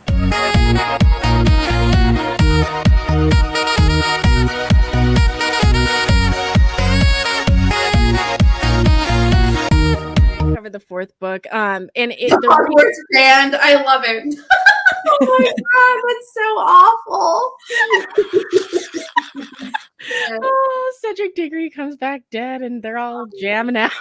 S2: cover the fourth book. And the
S4: Hogwarts band, I love it. Oh my god, that's so awful.
S2: Oh, Cedric Diggory comes back dead, and they're all jamming out.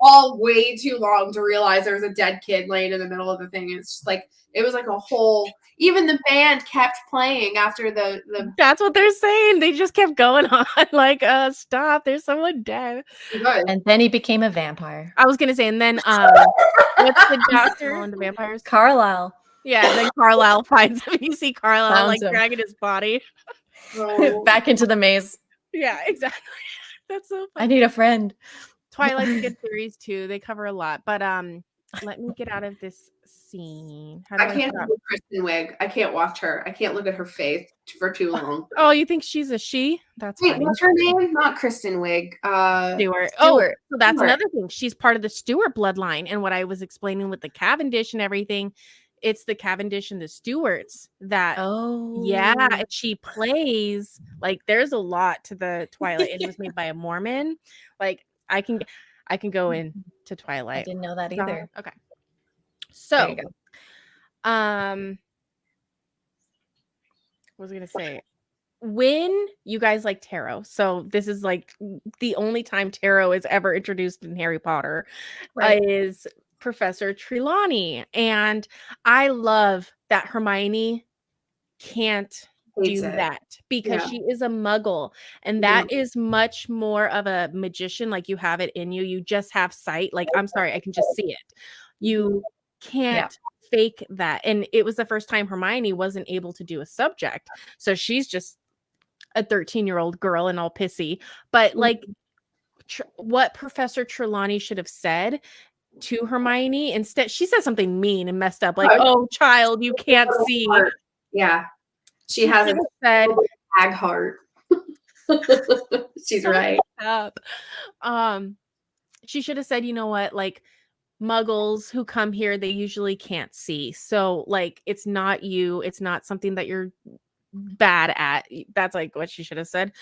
S4: All way too long to realize there was a dead kid laying in the middle of the thing. It's just like it was like a whole. Even the band kept playing after the.
S2: That's what they're saying. They just kept going on, like, stop! There's someone dead.
S3: And then he became a vampire.
S2: I was gonna say, and then what's the doctor on the vampires?
S3: Carlisle.
S2: Yeah, and then Carlisle finds him. You see Carlisle
S3: Found
S2: like
S3: him.
S2: dragging his body
S3: back into the maze.
S2: Yeah, exactly. That's so funny.
S3: I need a friend.
S2: Twilight's a good series too. They cover a lot, but let me get out of this scene. How do
S4: I can't
S2: stop?
S4: do Kristen Wiig. I can't watch her. I can't look at her face for too long.
S2: Oh, you think she's a she? That's
S4: Wait,
S2: funny.
S4: what's her name? Not Kristen Wiig.
S2: Stewart. Oh,
S3: Stewart.
S2: so that's
S4: Stewart.
S2: another thing. She's part of the Stewart bloodline, and what I was explaining with the Cavendish and everything, it's the Cavendish and the Stewarts that.
S3: Oh,
S2: Yeah, and she plays like there's a lot to the Twilight. It was made by a Mormon. Like I can go into
S3: I
S2: Twilight.
S3: didn't know that
S2: So-
S3: either.
S2: Okay.
S3: There
S2: So,
S3: you go.
S2: what was I gonna say? When you guys like tarot, so this is like the only time tarot is ever introduced in Harry Potter,
S3: Right.
S2: is Professor Trelawney, and I love that Hermione can't
S4: Hates
S2: do
S4: it.
S2: that because
S4: Yeah.
S2: she is a muggle, and that is much more of a magician. Like you have it in you, you just have sight. Like, I'm sorry, I can just see it. You can't fake that. And it was the first time Hermione wasn't able to do a subject, so she's just a 13-year-old girl and all pissy. But like what Professor Trelawney should have said to Hermione, instead she said something mean and messed up, like, oh child, you can't see.
S4: Yeah, she has a
S2: should have said
S4: tag heart. She's right.
S2: up. She should have said, you know what, like muggles who come here, they usually can't see, so like it's not you, it's not something that you're bad at. That's like what she should have said.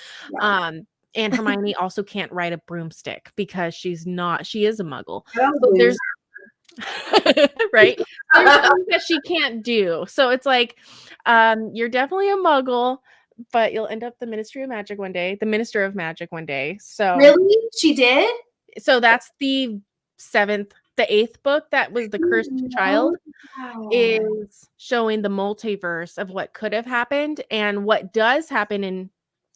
S4: Yeah.
S2: And Hermione also can't ride a broomstick because she is a muggle.
S4: Oh,
S2: So there's right, there's things that she can't do, so it's like you're definitely a muggle, but you'll end up the Minister of Magic one day. So
S4: Really? She did?
S2: so that's the 8th book, that was the Cursed Child,
S4: Wow.
S2: is showing the multiverse of what could have happened and what does happen in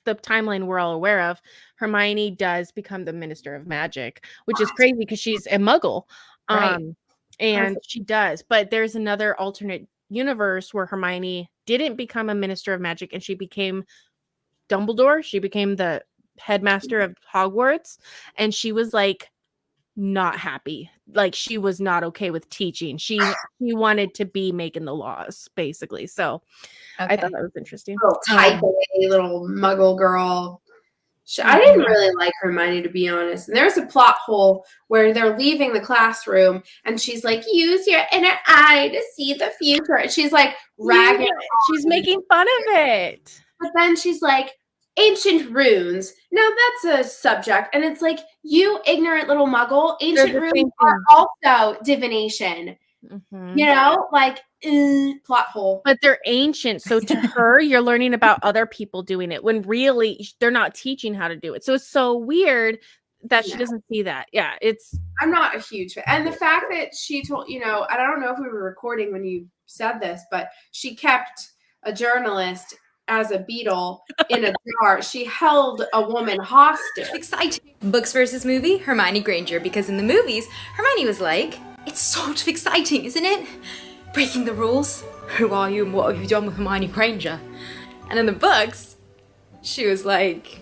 S2: the timeline we're all aware of. Hermione does become the Minister of Magic, which is crazy because she's a muggle.
S3: Right.
S2: And she does, but there's another alternate universe where Hermione didn't become a Minister of Magic and she became Dumbledore. She became the headmaster of Hogwarts, and she was like not happy. Like she was not okay with teaching. She wanted to be making the laws, basically. So I thought that was interesting.
S4: Little type A little muggle girl. I didn't really like Hermione, to be honest. And there's a plot hole where they're leaving the classroom and she's like, use your inner eye to see the future. And she's like ragging.
S2: She's making fun of it.
S4: But then she's like, ancient runes. Now that's a subject. And it's like, you ignorant little muggle, ancient runes are also divination.
S2: Mhm.
S4: You know, like plot hole.
S2: But they're ancient, so to her, you're learning about other people doing it when really they're not teaching how to do it. So it's so weird that she doesn't see that. Yeah, it's.
S4: I'm not a huge fan. And the fact that she told, and I don't know if we were recording when you said this, but she kept a journalist as a beetle in a jar. She held a woman hostage.
S14: Exciting. Books versus movie, Hermione Granger, because in the movies, Hermione was like, it's sort of exciting, isn't it? Breaking the rules. Who are you and what have you done with Hermione Granger? And in the books, she was like,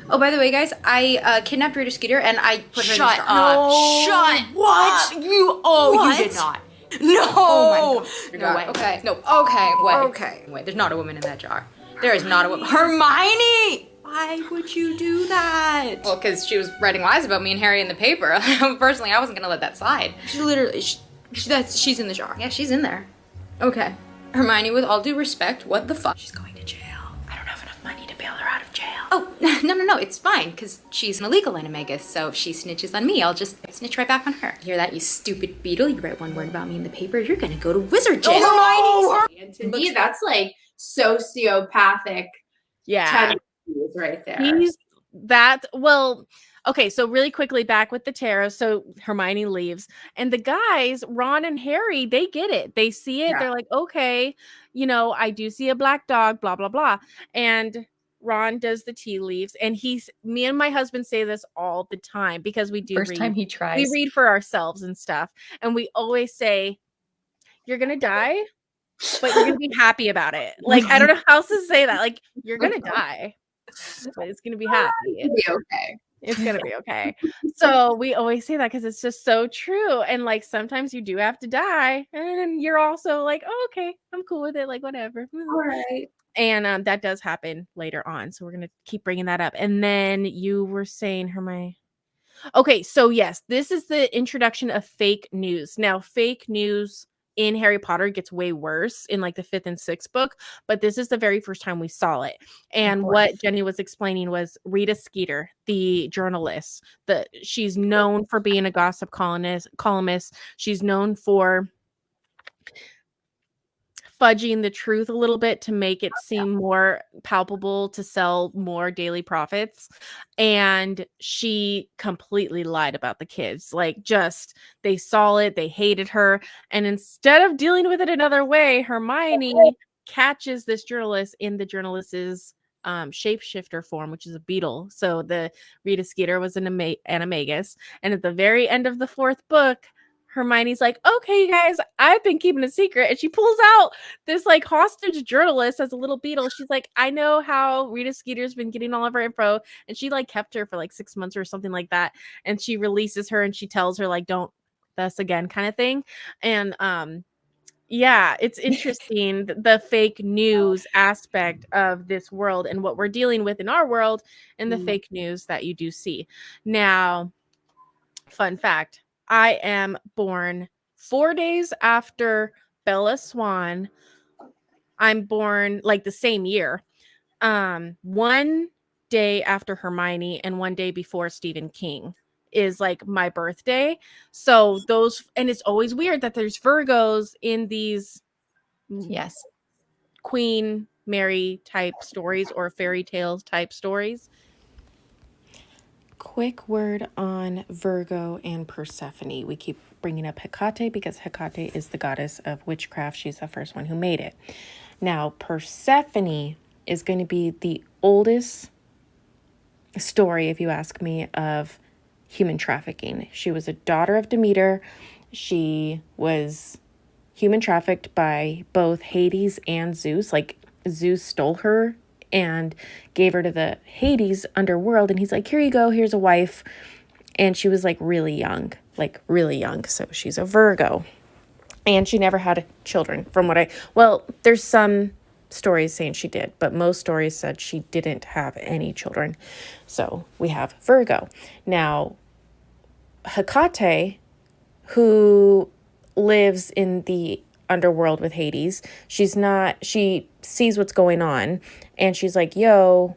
S14: oh, by the way, guys, I kidnapped Rita Skeeter and I put her in the jar.
S15: No.
S14: Shut
S15: What?
S14: up.
S15: What?
S14: You did not.
S15: No.
S14: Oh my God.
S15: No way.
S14: Okay. No. Okay. Wait.
S15: Okay.
S14: Wait. There's not a woman in that jar. There is not a woman. Hermione! Why would you do that? Well, because she was writing lies about me and Harry in the paper. Personally, I wasn't gonna let that slide. She literally, she's in the jar. Yeah, she's in there. Okay. Hermione, with all due respect, what the fuck? She's going to jail. I don't have enough money to bail her out of jail. Oh, no, it's fine, because she's an illegal animagus, so if she snitches on me, I'll just snitch right back on her. Hear that, you stupid beetle? You write one word about me in the paper, you're gonna go to wizard jail.
S4: Oh, Hermione! And to me, that's like sociopathic.
S2: Yeah.
S4: Right there.
S2: He's that. Well, okay, so really quickly back with the tarot. So Hermione leaves, and the guys, Ron and Harry, they get it. They see it.
S4: Yeah.
S2: They're like, okay, I do see a black dog, blah, blah, blah. And Ron does the tea leaves, and me and my husband say this all the time because we do
S3: First time he tries.
S2: We read for ourselves and stuff. And we always say, you're going to die, but you're going to be happy about it. Like, I don't know how else to say that. Like, you're going to die, but it's going to be happy.
S4: It'll be okay.
S2: It's going to be okay. So we always say that because it's just so true. And like, sometimes you do have to die. And you're also like, oh, okay, I'm cool with it. Like, whatever.
S4: All right.
S2: And that does happen later on. So we're going to keep bringing that up. And then you were saying, Hermione. Okay, so yes, this is the introduction of fake news. Now, fake news in Harry Potter gets way worse in like the 5th and 6th book, but this is the very first time we saw it. And what Jenny was explaining was Rita Skeeter, the journalist, she's known for being a gossip columnist. She's known for fudging the truth a little bit to make it seem more palpable to sell more daily profits. And she completely lied about the kids. Like, just, they saw it, they hated her. And instead of dealing with it another way, Hermione catches this journalist in the journalist's shapeshifter form, which is a beetle. So the Rita Skeeter was an animagus. And at the very end of the 4th book, Hermione's like, okay, you guys, I've been keeping a secret. And she pulls out this like hostage journalist as a little beetle. She's like, I know how Rita Skeeter's been getting all of her info. And she like kept her for like 6 months or something like that. And she releases her and she tells her like, don't thus again kind of thing. And yeah, it's interesting the fake news aspect of this world and what we're dealing with in our world and the fake news that you do see. Now, fun fact. I am born 4 days after Bella Swan. I'm born like the same year. 1 day after Hermione and 1 day before Stephen King is like my birthday. So and it's always weird that there's Virgos in these Queen Mary type stories or fairy tales type stories. Quick word on Virgo and Persephone. We keep bringing up Hecate because Hecate is the goddess of witchcraft. She's the first one who made it. Now, Persephone is going to be the oldest story, if you ask me, of human trafficking. She was a daughter of Demeter. She was human trafficked by both Hades and Zeus. Like, Zeus stole her and gave her to the Hades underworld. And he's like, here you go. Here's a wife. And she was like really young. So she's a Virgo. And she never had children there's some stories saying she did, but most stories said she didn't have any children. So we have Virgo. Now, Hecate, who lives in the underworld with Hades, she sees what's going on and she's like, yo,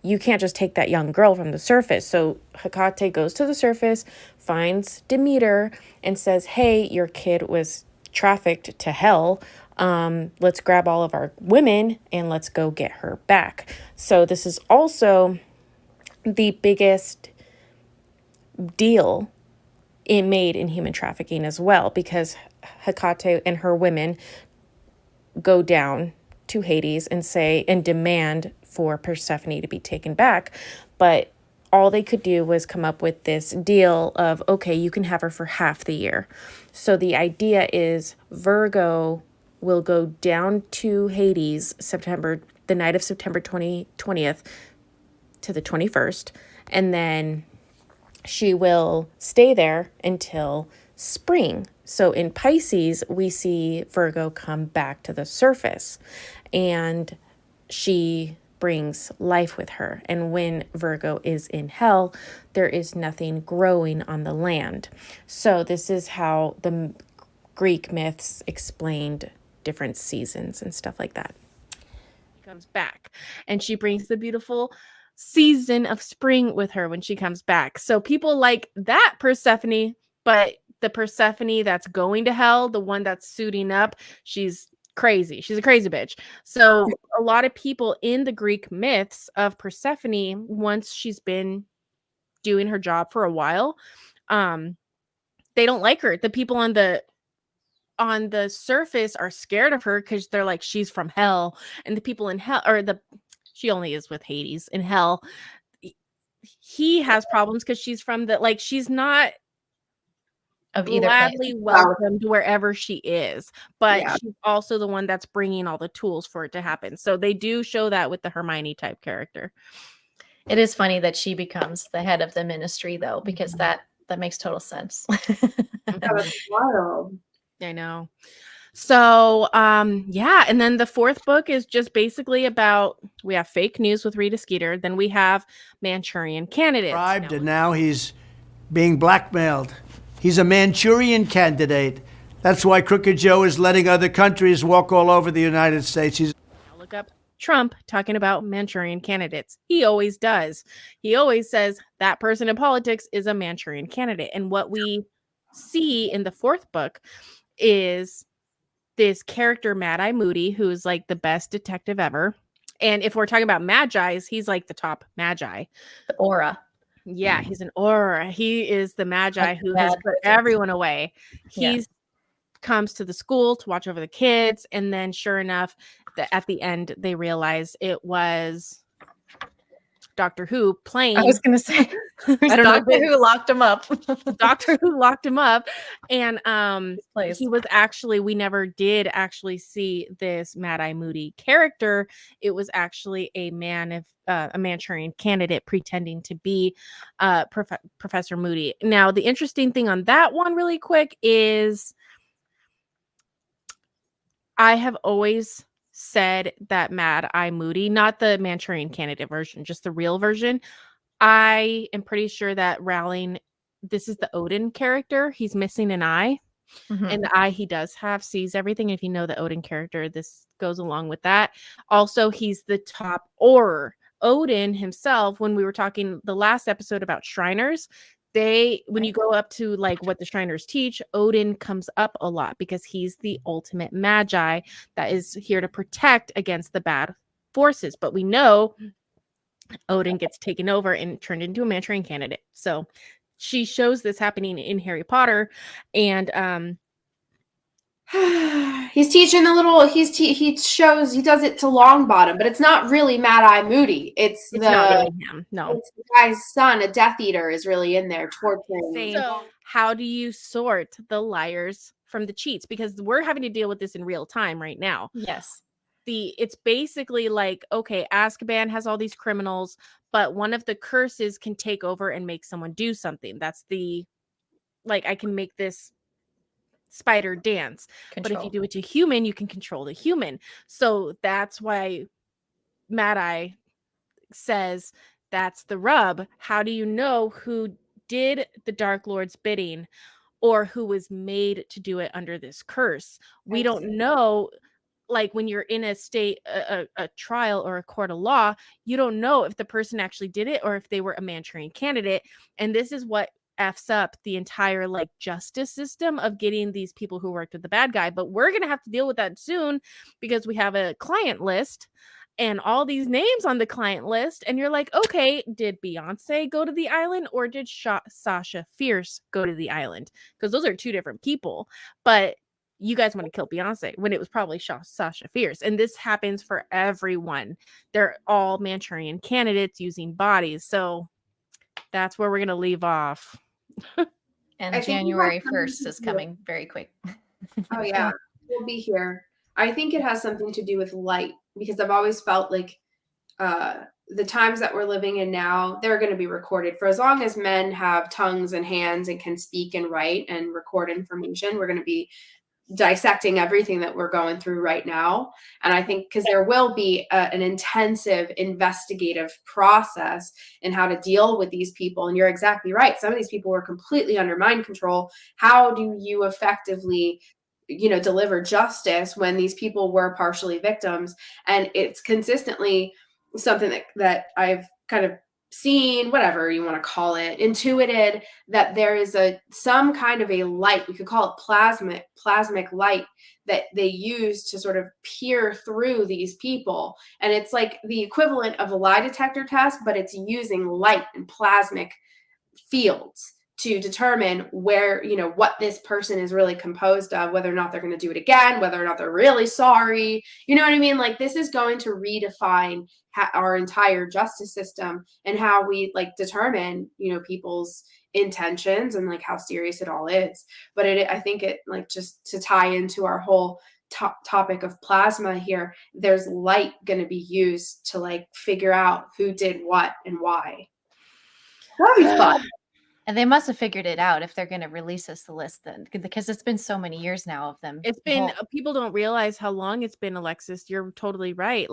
S2: you can't just take that young girl from the surface. So Hecate goes to the surface, finds Demeter, and says, hey, your kid was trafficked to hell. Let's grab all of our women and let's go get her back. So this is also the biggest deal made in human trafficking as well, because Hecate and her women go down to Hades and demand for Persephone to be taken back. But all they could do was come up with this deal of, okay, you can have her for half the year. So the idea is Virgo will go down to Hades the night of September 20th to the 21st, and then she will stay there until spring. So in Pisces, we see Virgo come back to the surface, and she brings life with her. And when Virgo is in hell, there is nothing growing on the land. So this is how the Greek myths explained different seasons and stuff like that. She comes back, and she brings the beautiful season of spring with her when she comes back. So people like that Persephone, but the Persephone that's going to hell, the one that's suiting up, she's crazy. She's a crazy bitch. So a lot of people in the Greek myths of Persephone, once she's been doing her job for a while, they don't like her. The people on the surface are scared of her because they're like, she's from hell. And the people in hell, she only is with Hades. In hell, he has problems because she's from she's not
S3: of either
S2: gladly welcomed wherever she is, but she's also the one that's bringing all the tools for it to happen. So they do show that with the Hermione type character.
S3: It is funny that she becomes the head of the ministry, though, because that makes total sense.
S4: Wild.
S2: I know. So, and then the fourth book is just basically about, we have fake news with Rita Skeeter, then we have Manchurian Candidates.
S15: And now he's being blackmailed. He's a Manchurian candidate. That's why Crooked Joe is letting other countries walk all over the United States.
S2: Look up Trump talking about Manchurian candidates. He always does. He always says that person in politics is a Manchurian candidate. And what we see in the fourth book is this character, Mad-Eye Moody, who's like the best detective ever. And if we're talking about Magi's, he's like the top Magi.
S3: The aura.
S2: Yeah, he's an aura. He is the Magi who has put everyone away. He comes to the school to watch over the kids. And then sure enough, at the end, they realize it was Doctor Who playing.
S3: I was going to say, Doctor Who locked him up.
S2: Doctor Who locked him up. And he was actually, we never did actually see this Mad-Eye Moody character. It was actually a Manchurian candidate pretending to be Professor Moody. Now, the interesting thing on that one really quick is I have always said that Mad-Eye Moody, not the Manchurian candidate version, just the real version. I am pretty sure that Rowling, this is the Odin character. He's missing an eye. Mm-hmm. And the eye he does have sees everything. If you know the Odin character, this goes along with that. Also, he's the top Auror. Odin himself, when we were talking the last episode about Shriners, when you go up to like what the Shriners teach, Odin comes up a lot because he's the ultimate Magi that is here to protect against the bad forces. But we know Odin gets taken over and turned into a Manchurian candidate. So she shows this happening in Harry Potter, and
S4: he's teaching he shows he does it to Longbottom, but it's not really Mad-Eye Moody. It's not really him. No, it's the guy's son, a Death Eater, is really in there torturing.
S2: So how do you sort the liars from the cheats? Because we're having to deal with this in real time right now.
S3: Yes.
S2: It's basically like, okay, Azkaban has all these criminals, but one of the curses can take over and make someone do something. That's I can make this spider dance. But if you do it to human, you can control the human. So that's why Mad-Eye says that's the rub. How do you know who did the Dark Lord's bidding or who was made to do it under this curse? We don't know. like when you're in a state, a trial or a court of law, you don't know if the person actually did it or if they were a Manchurian candidate. And this is what F's up the entire like justice system of getting these people who worked with the bad guy. But we're going to have to deal with that soon because we have a client list and all these names on the client list. And you're like, okay, did Beyonce go to the island or did Sasha Fierce go to the island? Because those are two different people. But you guys want to kill Beyonce when it was probably Sasha Fierce. And this happens for everyone. They're all Manchurian candidates using bodies. So that's where we're going to leave off.
S3: And January 1st is coming very quick.
S4: Oh, yeah. We'll be here. I think it has something to do with light, because I've always felt like the times that we're living in now, they're going to be recorded. For as long as men have tongues and hands and can speak and write and record information, we're going to be dissecting everything that we're going through right now. And I think because there will be an intensive investigative process in how to deal with these people. And you're exactly right. Some of these people were completely under mind control. How do you effectively, deliver justice when these people were partially victims? And it's consistently something that I've kind of seen, whatever you want to call it, intuited, that there is some kind of a light, we could call it plasmic light, that they use to sort of peer through these people. And it's like the equivalent of a lie detector test, but it's using light and plasmic fields to determine where, what this person is really composed of, whether or not they're going to do it again, whether or not they're really sorry. You know what I mean? Like, this is going to redefine our entire justice system and how we determine, people's intentions and how serious it all is. But I think it just to tie into our whole topic of plasma here, there's light going to be used to figure out who did what and why. That'd be fun.
S3: And they must have figured it out if they're going to release us the list then, because it's been so many years now of them.
S2: It's been, people don't realize how long it's been, Alexis. You're totally right.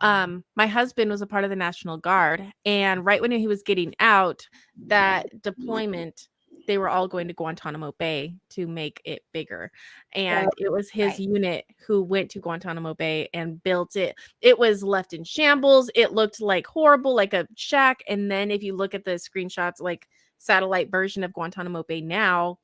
S2: My husband was a part of the National Guard, and right when he was getting out, that deployment, they were all going to Guantanamo Bay to make it bigger. And it was his unit who went to Guantanamo Bay and built it. It was left in shambles. It looked horrible, like a shack. And then if you look at the screenshots, satellite version of Guantanamo Bay now,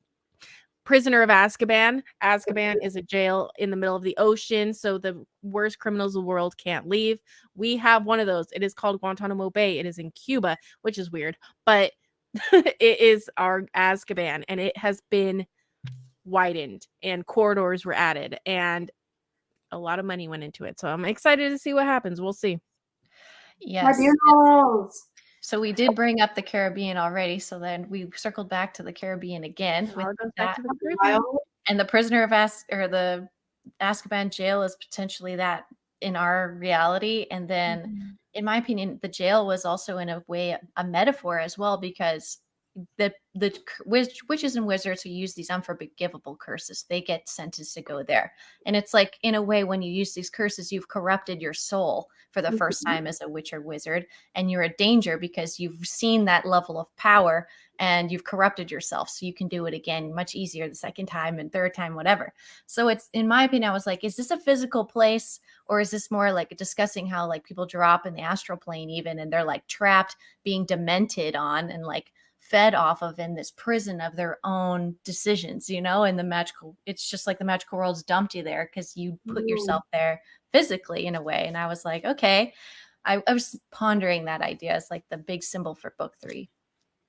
S2: prisoner of Azkaban. Azkaban is a jail in the middle of the ocean, so the worst criminals in the world can't leave. We have one of those. It is called Guantanamo Bay. It is in Cuba, which is weird, but it is our Azkaban, and it has been widened and corridors were added, and a lot of money went into it. So I'm excited to see what happens. We'll see.
S3: Yes. So we did bring up the Caribbean already. So then we circled back to the Caribbean again with that. And the prisoner of the Azkaban jail is potentially that in our reality. And then, in my opinion, the jail was also in a way a metaphor as well, because the witches and wizards who use these unforgivable curses, they get sentenced to go there. And it's in a way, when you use these curses, you've corrupted your soul for the first time as a witch or wizard, and you're a danger because you've seen that level of power and you've corrupted yourself, so you can do it again much easier the second time and third time, whatever. So it's, in my opinion, I was is this a physical place, or is this more discussing how people drop in the astral plane even, and they're trapped, being demented on and fed off of in this prison of their own decisions, and the magical, it's just the magical world's dumped you there because you put yourself there physically in a way. And I was okay, I was pondering that idea as the big symbol for book 3.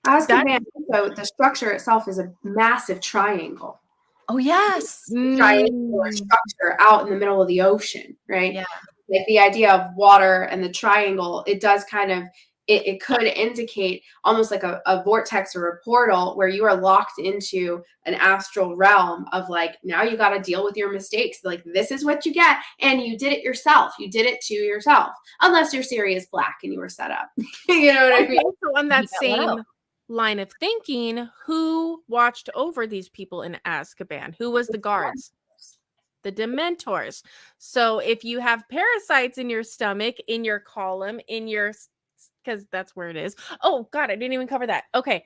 S4: Azkaban, so the structure itself is a massive triangle.
S3: Oh yes.
S4: Triangular structure out in the middle of the ocean, right?
S3: Yeah.
S4: The idea of water and the triangle, it does kind of, it could indicate almost like a vortex or a portal where you are locked into an astral realm of now you got to deal with your mistakes. This is what you get. And you did it yourself. You did it to yourself, unless you're Sirius Black and you were set up. You know what I mean?
S2: So on that same line of thinking, who watched over these people in Azkaban? Who was the guards? The Dementors. So if you have parasites in your stomach, in your colon, in your, because that's where it is. Oh God, I didn't even cover that. Okay.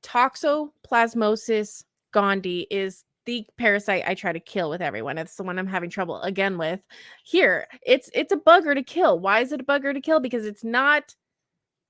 S2: Toxoplasmosis gondii is the parasite I try to kill with everyone. It's the one I'm having trouble again with. Here, it's a bugger to kill. Why is it a bugger to kill? Because it's not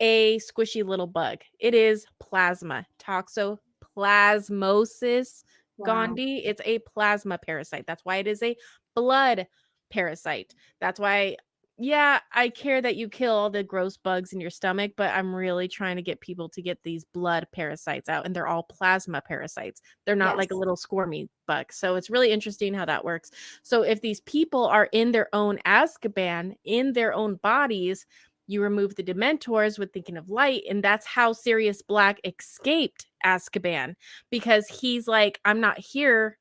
S2: a squishy little bug. It is plasma, toxoplasmosis gondii. It's a plasma parasite. That's why it is a blood parasite. That's why, yeah, I care that you kill all the gross bugs in your stomach, but I'm really trying to get people to get these blood parasites out, and they're all plasma parasites. They're not like a little squirmy bug. So it's really interesting how that works. So if these people are in their own Azkaban, in their own bodies, you remove the Dementors with Thinking of Light, and that's how Sirius Black escaped Azkaban, because he's like, I'm not here.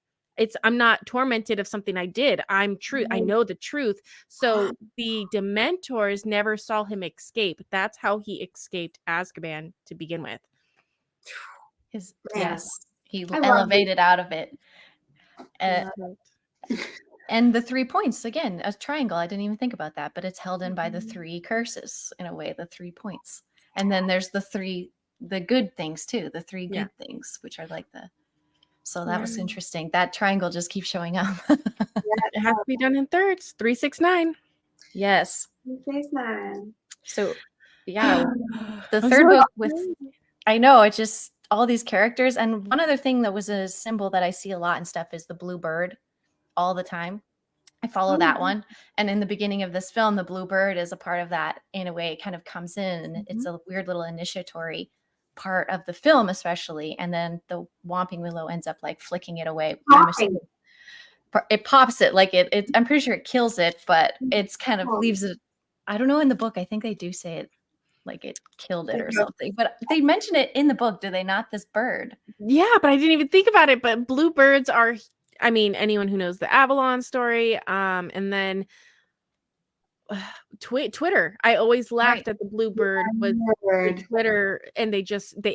S2: I'm not tormented of something I did. I'm true. I know the truth. So the Dementors never saw him escape. That's how he escaped Azkaban to begin with.
S3: Yes, he elevated out of it. And the 3 points, again, a triangle. I didn't even think about that, but it's held in by the 3 curses, in a way, the 3 points. And then there's the good things too, the 3 good things, which are like so that was interesting. That triangle just keeps showing up.
S2: It has to be done in thirds. 3, 6, 9.
S3: Yes.
S4: 3, 6, 9.
S3: So yeah, the third book with, I know, it's just all these characters. And one other thing that was a symbol that I see a lot and stuff is the blue bird. All the time. I follow that one. And in the beginning of this film, the blue bird is a part of that. In a way, it kind of comes in, and it's a weird little initiatory part of the film, especially. And then the Whomping Willow ends up like flicking it away. It pops it like it I'm pretty sure it kills it, but it's kind of leaves it. I don't know, in the book, I think they do say it like it killed it or something, but they mention it in the book, do they not? This bird.
S2: Yeah, but I didn't even think about it. But bluebirds are, I mean, anyone who knows the Avalon story, and then Twitter. I always laughed at the bluebird was Twitter, and they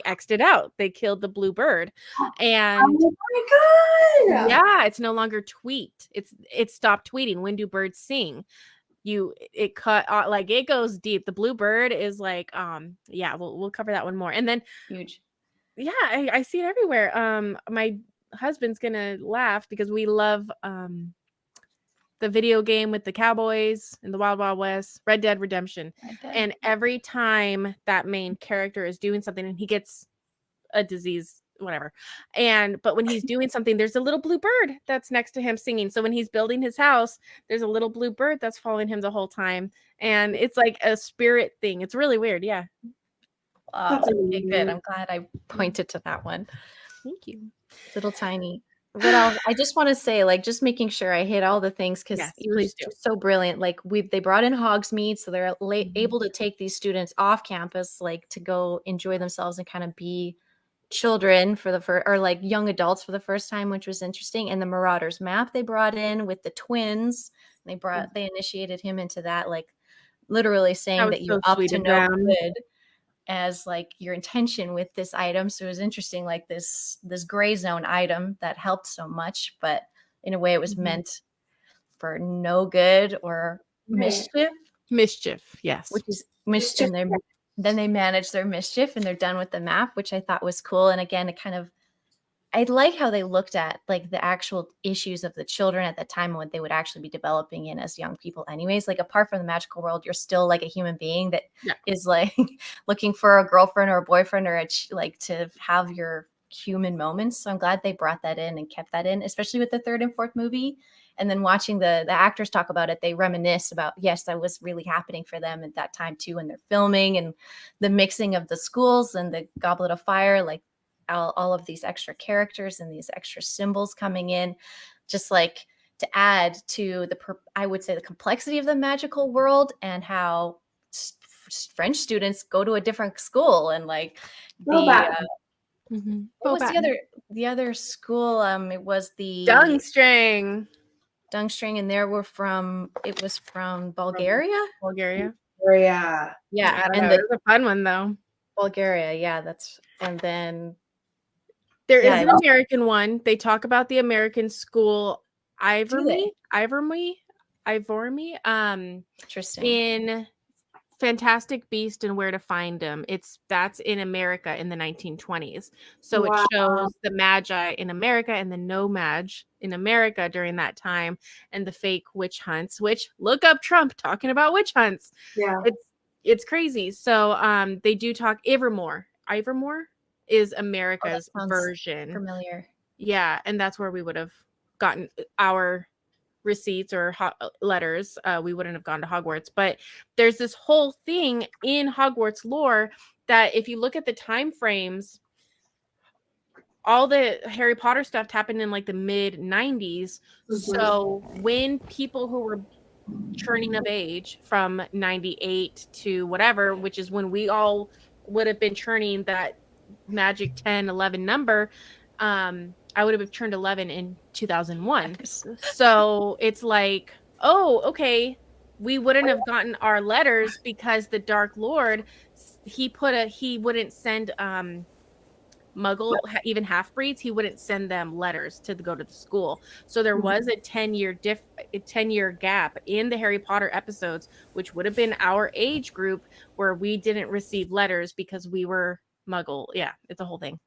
S2: X'd it out. They killed the bluebird, and
S4: oh my god,
S2: yeah, it's no longer tweet. It stopped tweeting. When do birds sing? It cut like it goes deep. The bluebird is like, yeah, we'll cover that one more, and then
S3: huge.
S2: Yeah, I see it everywhere. My husband's gonna laugh because we love the video game with the cowboys in the Wild Wild West, Red Dead Redemption. And every time that main character is doing something and he gets a disease, whatever, but when he's doing something, there's a little blue bird that's next to him singing. So when he's building his house, there's a little blue bird that's following him the whole time, and it's like a spirit thing. It's really weird. Yeah.
S3: Okay, good. I'm glad I pointed to that one.
S2: Thank you.
S3: Little tiny. What else? I just want to say, like, just making sure I hit all the things, because it was just so brilliant. Like, they brought in Hogsmeade, so they're able to take these students off campus, like, to go enjoy themselves and kind of be children for the first, or like young adults for the first time, which was interesting. And the Marauders map they brought in with the twins, they initiated him into that, like literally saying that you're up to no good as like your intention with this item. So it was interesting, like this gray zone item that helped so much, but in a way it was meant for no good or mischief,
S2: yes,
S3: which is mischief. And then they manage their mischief and they're done with the map, which I thought was cool. And again, I like how they looked at like the actual issues of the children at the time and what they would actually be developing in as young people anyways. Like, apart from the magical world, you're still like a human being that is like looking for a girlfriend or a boyfriend or like to have your human moments. So I'm glad they brought that in and kept that in, especially with the third and fourth movie. And then watching the actors talk about it, they reminisce about, yes, that was really happening for them at that time too, when they're filming, and the mixing of the schools and the Goblet of Fire, like all of these extra characters and these extra symbols coming in, just like to add to I would say the complexity of the magical world, and how French students go to a different school, and like what was the other school? It was the
S2: Dungstring,
S3: and it was from Bulgaria.
S4: Yeah,
S2: I don't know. It was a fun one though.
S3: Bulgaria, yeah, and then
S2: there is an American one. They talk about the American school, Ivormy.
S3: Interesting.
S2: In Fantastic Beast and Where to Find Him. That's in America in the 1920s. So
S4: Wow.
S2: it shows the Magi in America and the no Magi in America during that time, and the fake witch hunts, which look up Trump talking about witch hunts.
S4: Yeah.
S2: It's crazy. So they do talk Ivermore. Ivermore is America's version.
S3: Familiar.
S2: Yeah, and that's where we would have gotten our receipts or letters. We wouldn't have gone to Hogwarts, but there's this whole thing in Hogwarts lore that if you look at the time frames, all the Harry Potter stuff happened in like the mid 90s. So when people who were turning of age from 98 to whatever, which is when we all would have been churning that magic 10 11 number, I would have turned 11 in 2001. So it's like, oh, okay, we wouldn't have gotten our letters because the Dark Lord, he wouldn't send Muggle, even half breeds, he wouldn't send them letters to go to the school. So there was a 10-year gap in the Harry Potter episodes, which would have been our age group, where we didn't receive letters because we were Muggle. Yeah, it's a whole thing.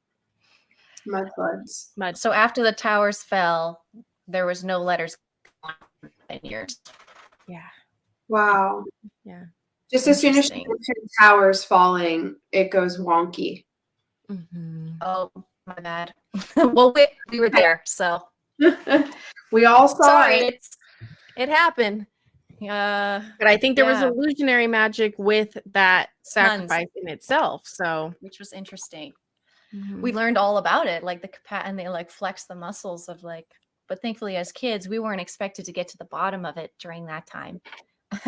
S4: Mudbloods.
S3: So after the towers fell, there was no letters for 10 years.
S2: Yeah.
S4: Wow.
S2: Yeah.
S4: Just as soon as she mentioned towers falling, it goes wonky.
S3: Oh, my bad. Well, we were there, so
S4: we all saw it.
S3: It happened.
S2: But I think there was illusionary magic with that sacrifice in itself. So,
S3: which was interesting. We learned all about it, like and they like flex the muscles of like. But thankfully, as kids, we weren't expected to get to the bottom of it during that time.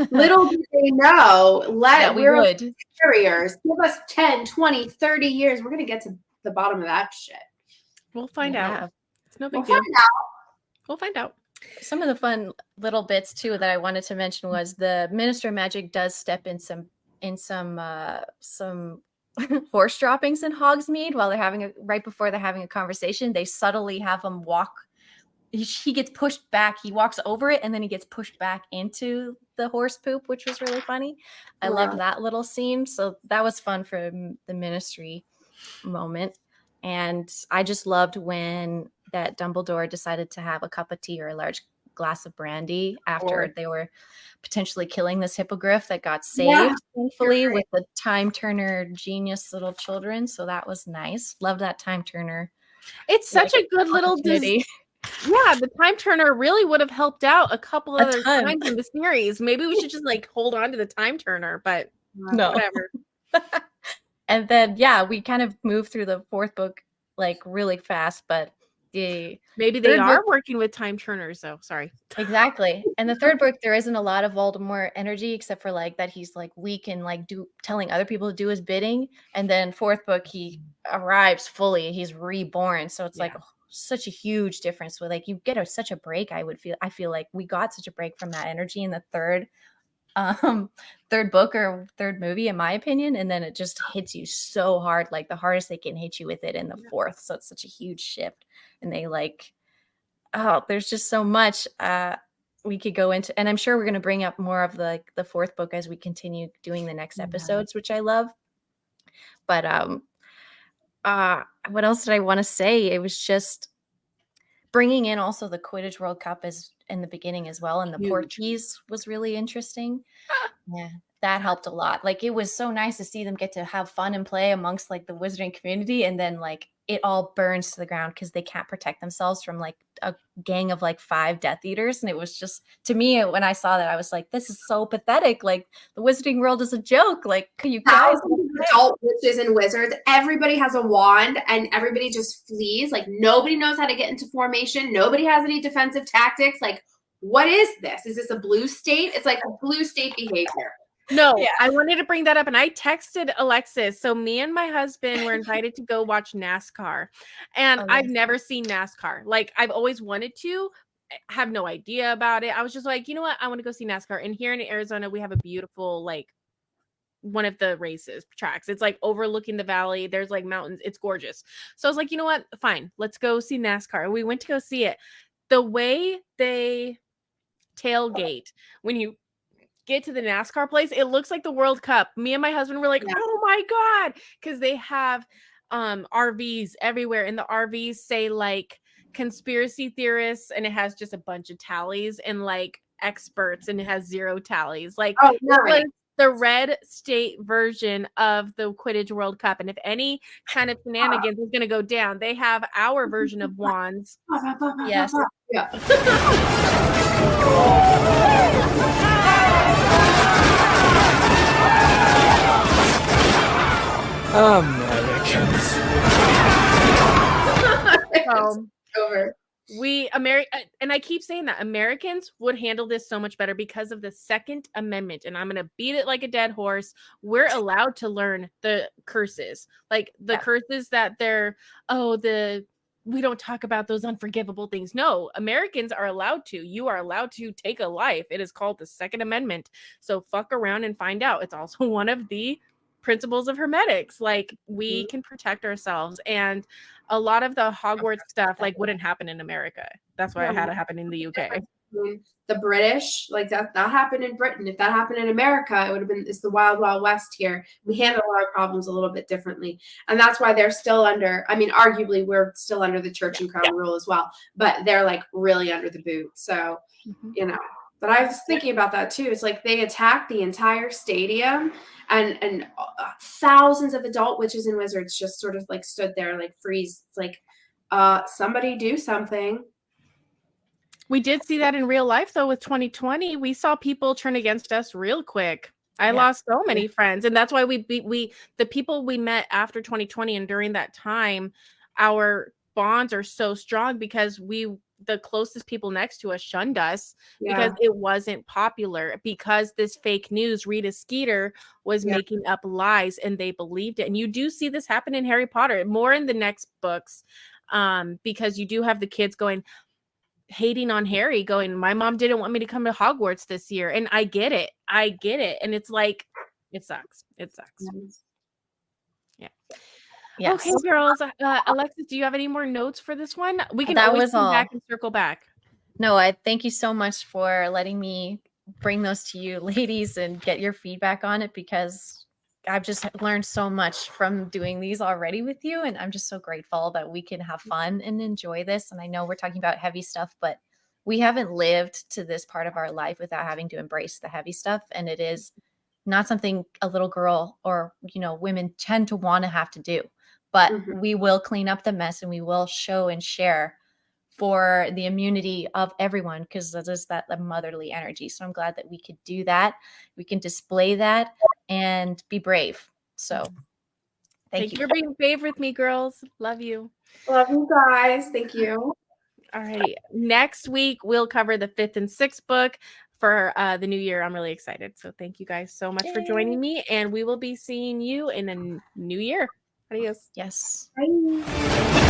S4: Little did they know, we're carriers. Give us 10, 20, 30 years. We're going to get to the bottom of that shit.
S2: We'll find out. It's no big
S4: deal.
S2: We'll find out.
S3: Some of the fun little bits too that I wanted to mention was the Minister of Magic does step in some horse droppings in Hogsmeade while they're right before they're having a conversation. They subtly have him walk. He gets pushed back. He walks over it, and then he gets pushed back into the horse poop, which was really funny. I loved that little scene. So that was fun for the Ministry moment. And I just loved when that Dumbledore decided to have a cup of tea or a large glass of brandy after they were potentially killing this hippogriff that got saved, thankfully, with the time turner genius little children. So that was nice. Love that time turner.
S2: It's such a good little Yeah, the time turner really would have helped out a couple other times in the series. Maybe we should just like hold on to the time turner, but
S3: no,
S2: whatever.
S3: And then we kind of moved through the fourth book like really fast, but
S2: maybe they are working with time turners though. Sorry.
S3: Exactly. And the third book, there isn't a lot of Voldemort energy except for like that he's like weak and like telling other people to do his bidding. And then fourth book, he arrives fully. He's reborn. So it's like such a huge difference with like you get such a break. I feel like we got such a break from that energy in the third book or third movie, in my opinion, and then it just hits you so hard, like the hardest they can hit you with it in the fourth. So it's such a huge shift, and they there's just so much we could go into, and I'm sure we're going to bring up more of the fourth book as we continue doing the next episodes, which I love. But what else did I want to say? It was just bringing in also the Quidditch World Cup as in the beginning as well, and the Porkies was really interesting. Yeah, that helped a lot. Like it was so nice to see them get to have fun and play amongst like the wizarding community, and then like it all burns to the ground because they can't protect themselves from like a gang of like 5 Death Eaters. And it was just, to me, when I saw that, I was like, this is so pathetic. Like the wizarding world is a joke. Like, can you guys?
S4: Adult witches and wizards, everybody has a wand and everybody just flees. Like nobody knows how to get into formation. Nobody has any defensive tactics. Like, what is this? Is this a blue state? It's like a blue state behavior.
S2: No, I wanted to bring that up, and I texted Alexis. So me and my husband were invited to go watch NASCAR, and I've never seen NASCAR. Like I've always wanted to, have no idea about it. I was just like, you know what? I want to go see NASCAR. And here in Arizona, we have a beautiful like one of the races tracks. It's like overlooking the valley. There's like mountains. It's gorgeous. So I was like, you know what? Fine, let's go see NASCAR. And we went to go see it. The way they tailgate when you get to the NASCAR place, it looks like the World Cup. Me and my husband were like, oh my God, because they have RVs everywhere, and the RVs say like conspiracy theorists, and it has just a bunch of tallies, and like experts, and it has 0 tallies. Like it was the red state version of the Quidditch World Cup. And if any kind of shenanigans is going to go down, they have our version of wands.
S3: Yes.
S4: Yeah.
S1: Americans.
S4: Over.
S2: And I keep saying that Americans would handle this so much better because of the Second Amendment. And I'm going to beat it like a dead horse. We're allowed to learn the curses, like the curses that we don't talk about those unforgivable things. No, Americans are allowed to. You are allowed to take a life. It is called the Second Amendment. So fuck around and find out. It's also one of the principles of hermetics. Like we can protect ourselves, and a lot of the Hogwarts stuff like wouldn't happen in America. That's why it had to happen in the UK.
S4: The British, like that happened in Britain. If that happened in America, it would have been, it's the wild, wild west here. We handle our problems a little bit differently. And that's why they're still under, I mean, arguably we're still under the church and crown rule as well, but they're like really under the boot. So, you know, but I was thinking about that too. It's like they attacked the entire stadium, and thousands of adult witches and wizards just sort of like stood there like freeze. It's like, somebody do something.
S2: We did see that in real life though with 2020. We saw people turn against us real quick. I lost so many friends, and that's why the people we met after 2020 and during that time, our bonds are so strong because the closest people next to us shunned us because it wasn't popular, because this fake news, Rita Skeeter, was making up lies and they believed it. And you do see this happen in Harry Potter, more in the next books, because you do have the kids hating on Harry, going, my mom didn't want me to come to Hogwarts this year. And I get it. And it's like, it sucks. Yeah. Yes. Okay, girls. Alexis, do you have any more notes for this one? We can always come back and circle back.
S3: No, I thank you so much for letting me bring those to you ladies and get your feedback on it, because I've just learned so much from doing these already with you. And I'm just so grateful that we can have fun and enjoy this. And I know we're talking about heavy stuff, but we haven't lived to this part of our life without having to embrace the heavy stuff. And it is not something a little girl or, women tend to want to have to do. But we will clean up the mess, and we will show and share for the immunity of everyone, because that is that motherly energy. So I'm glad that we could do that. We can display that and be brave. So thank you
S2: for being brave with me, girls. Love you.
S4: Love you guys. Thank you.
S2: All right. Next week, we'll cover the 5th and 6th book for the new year. I'm really excited. So thank you guys so much for joining me, and we will be seeing you in a new year. Adios.
S3: Yes.
S4: Bye.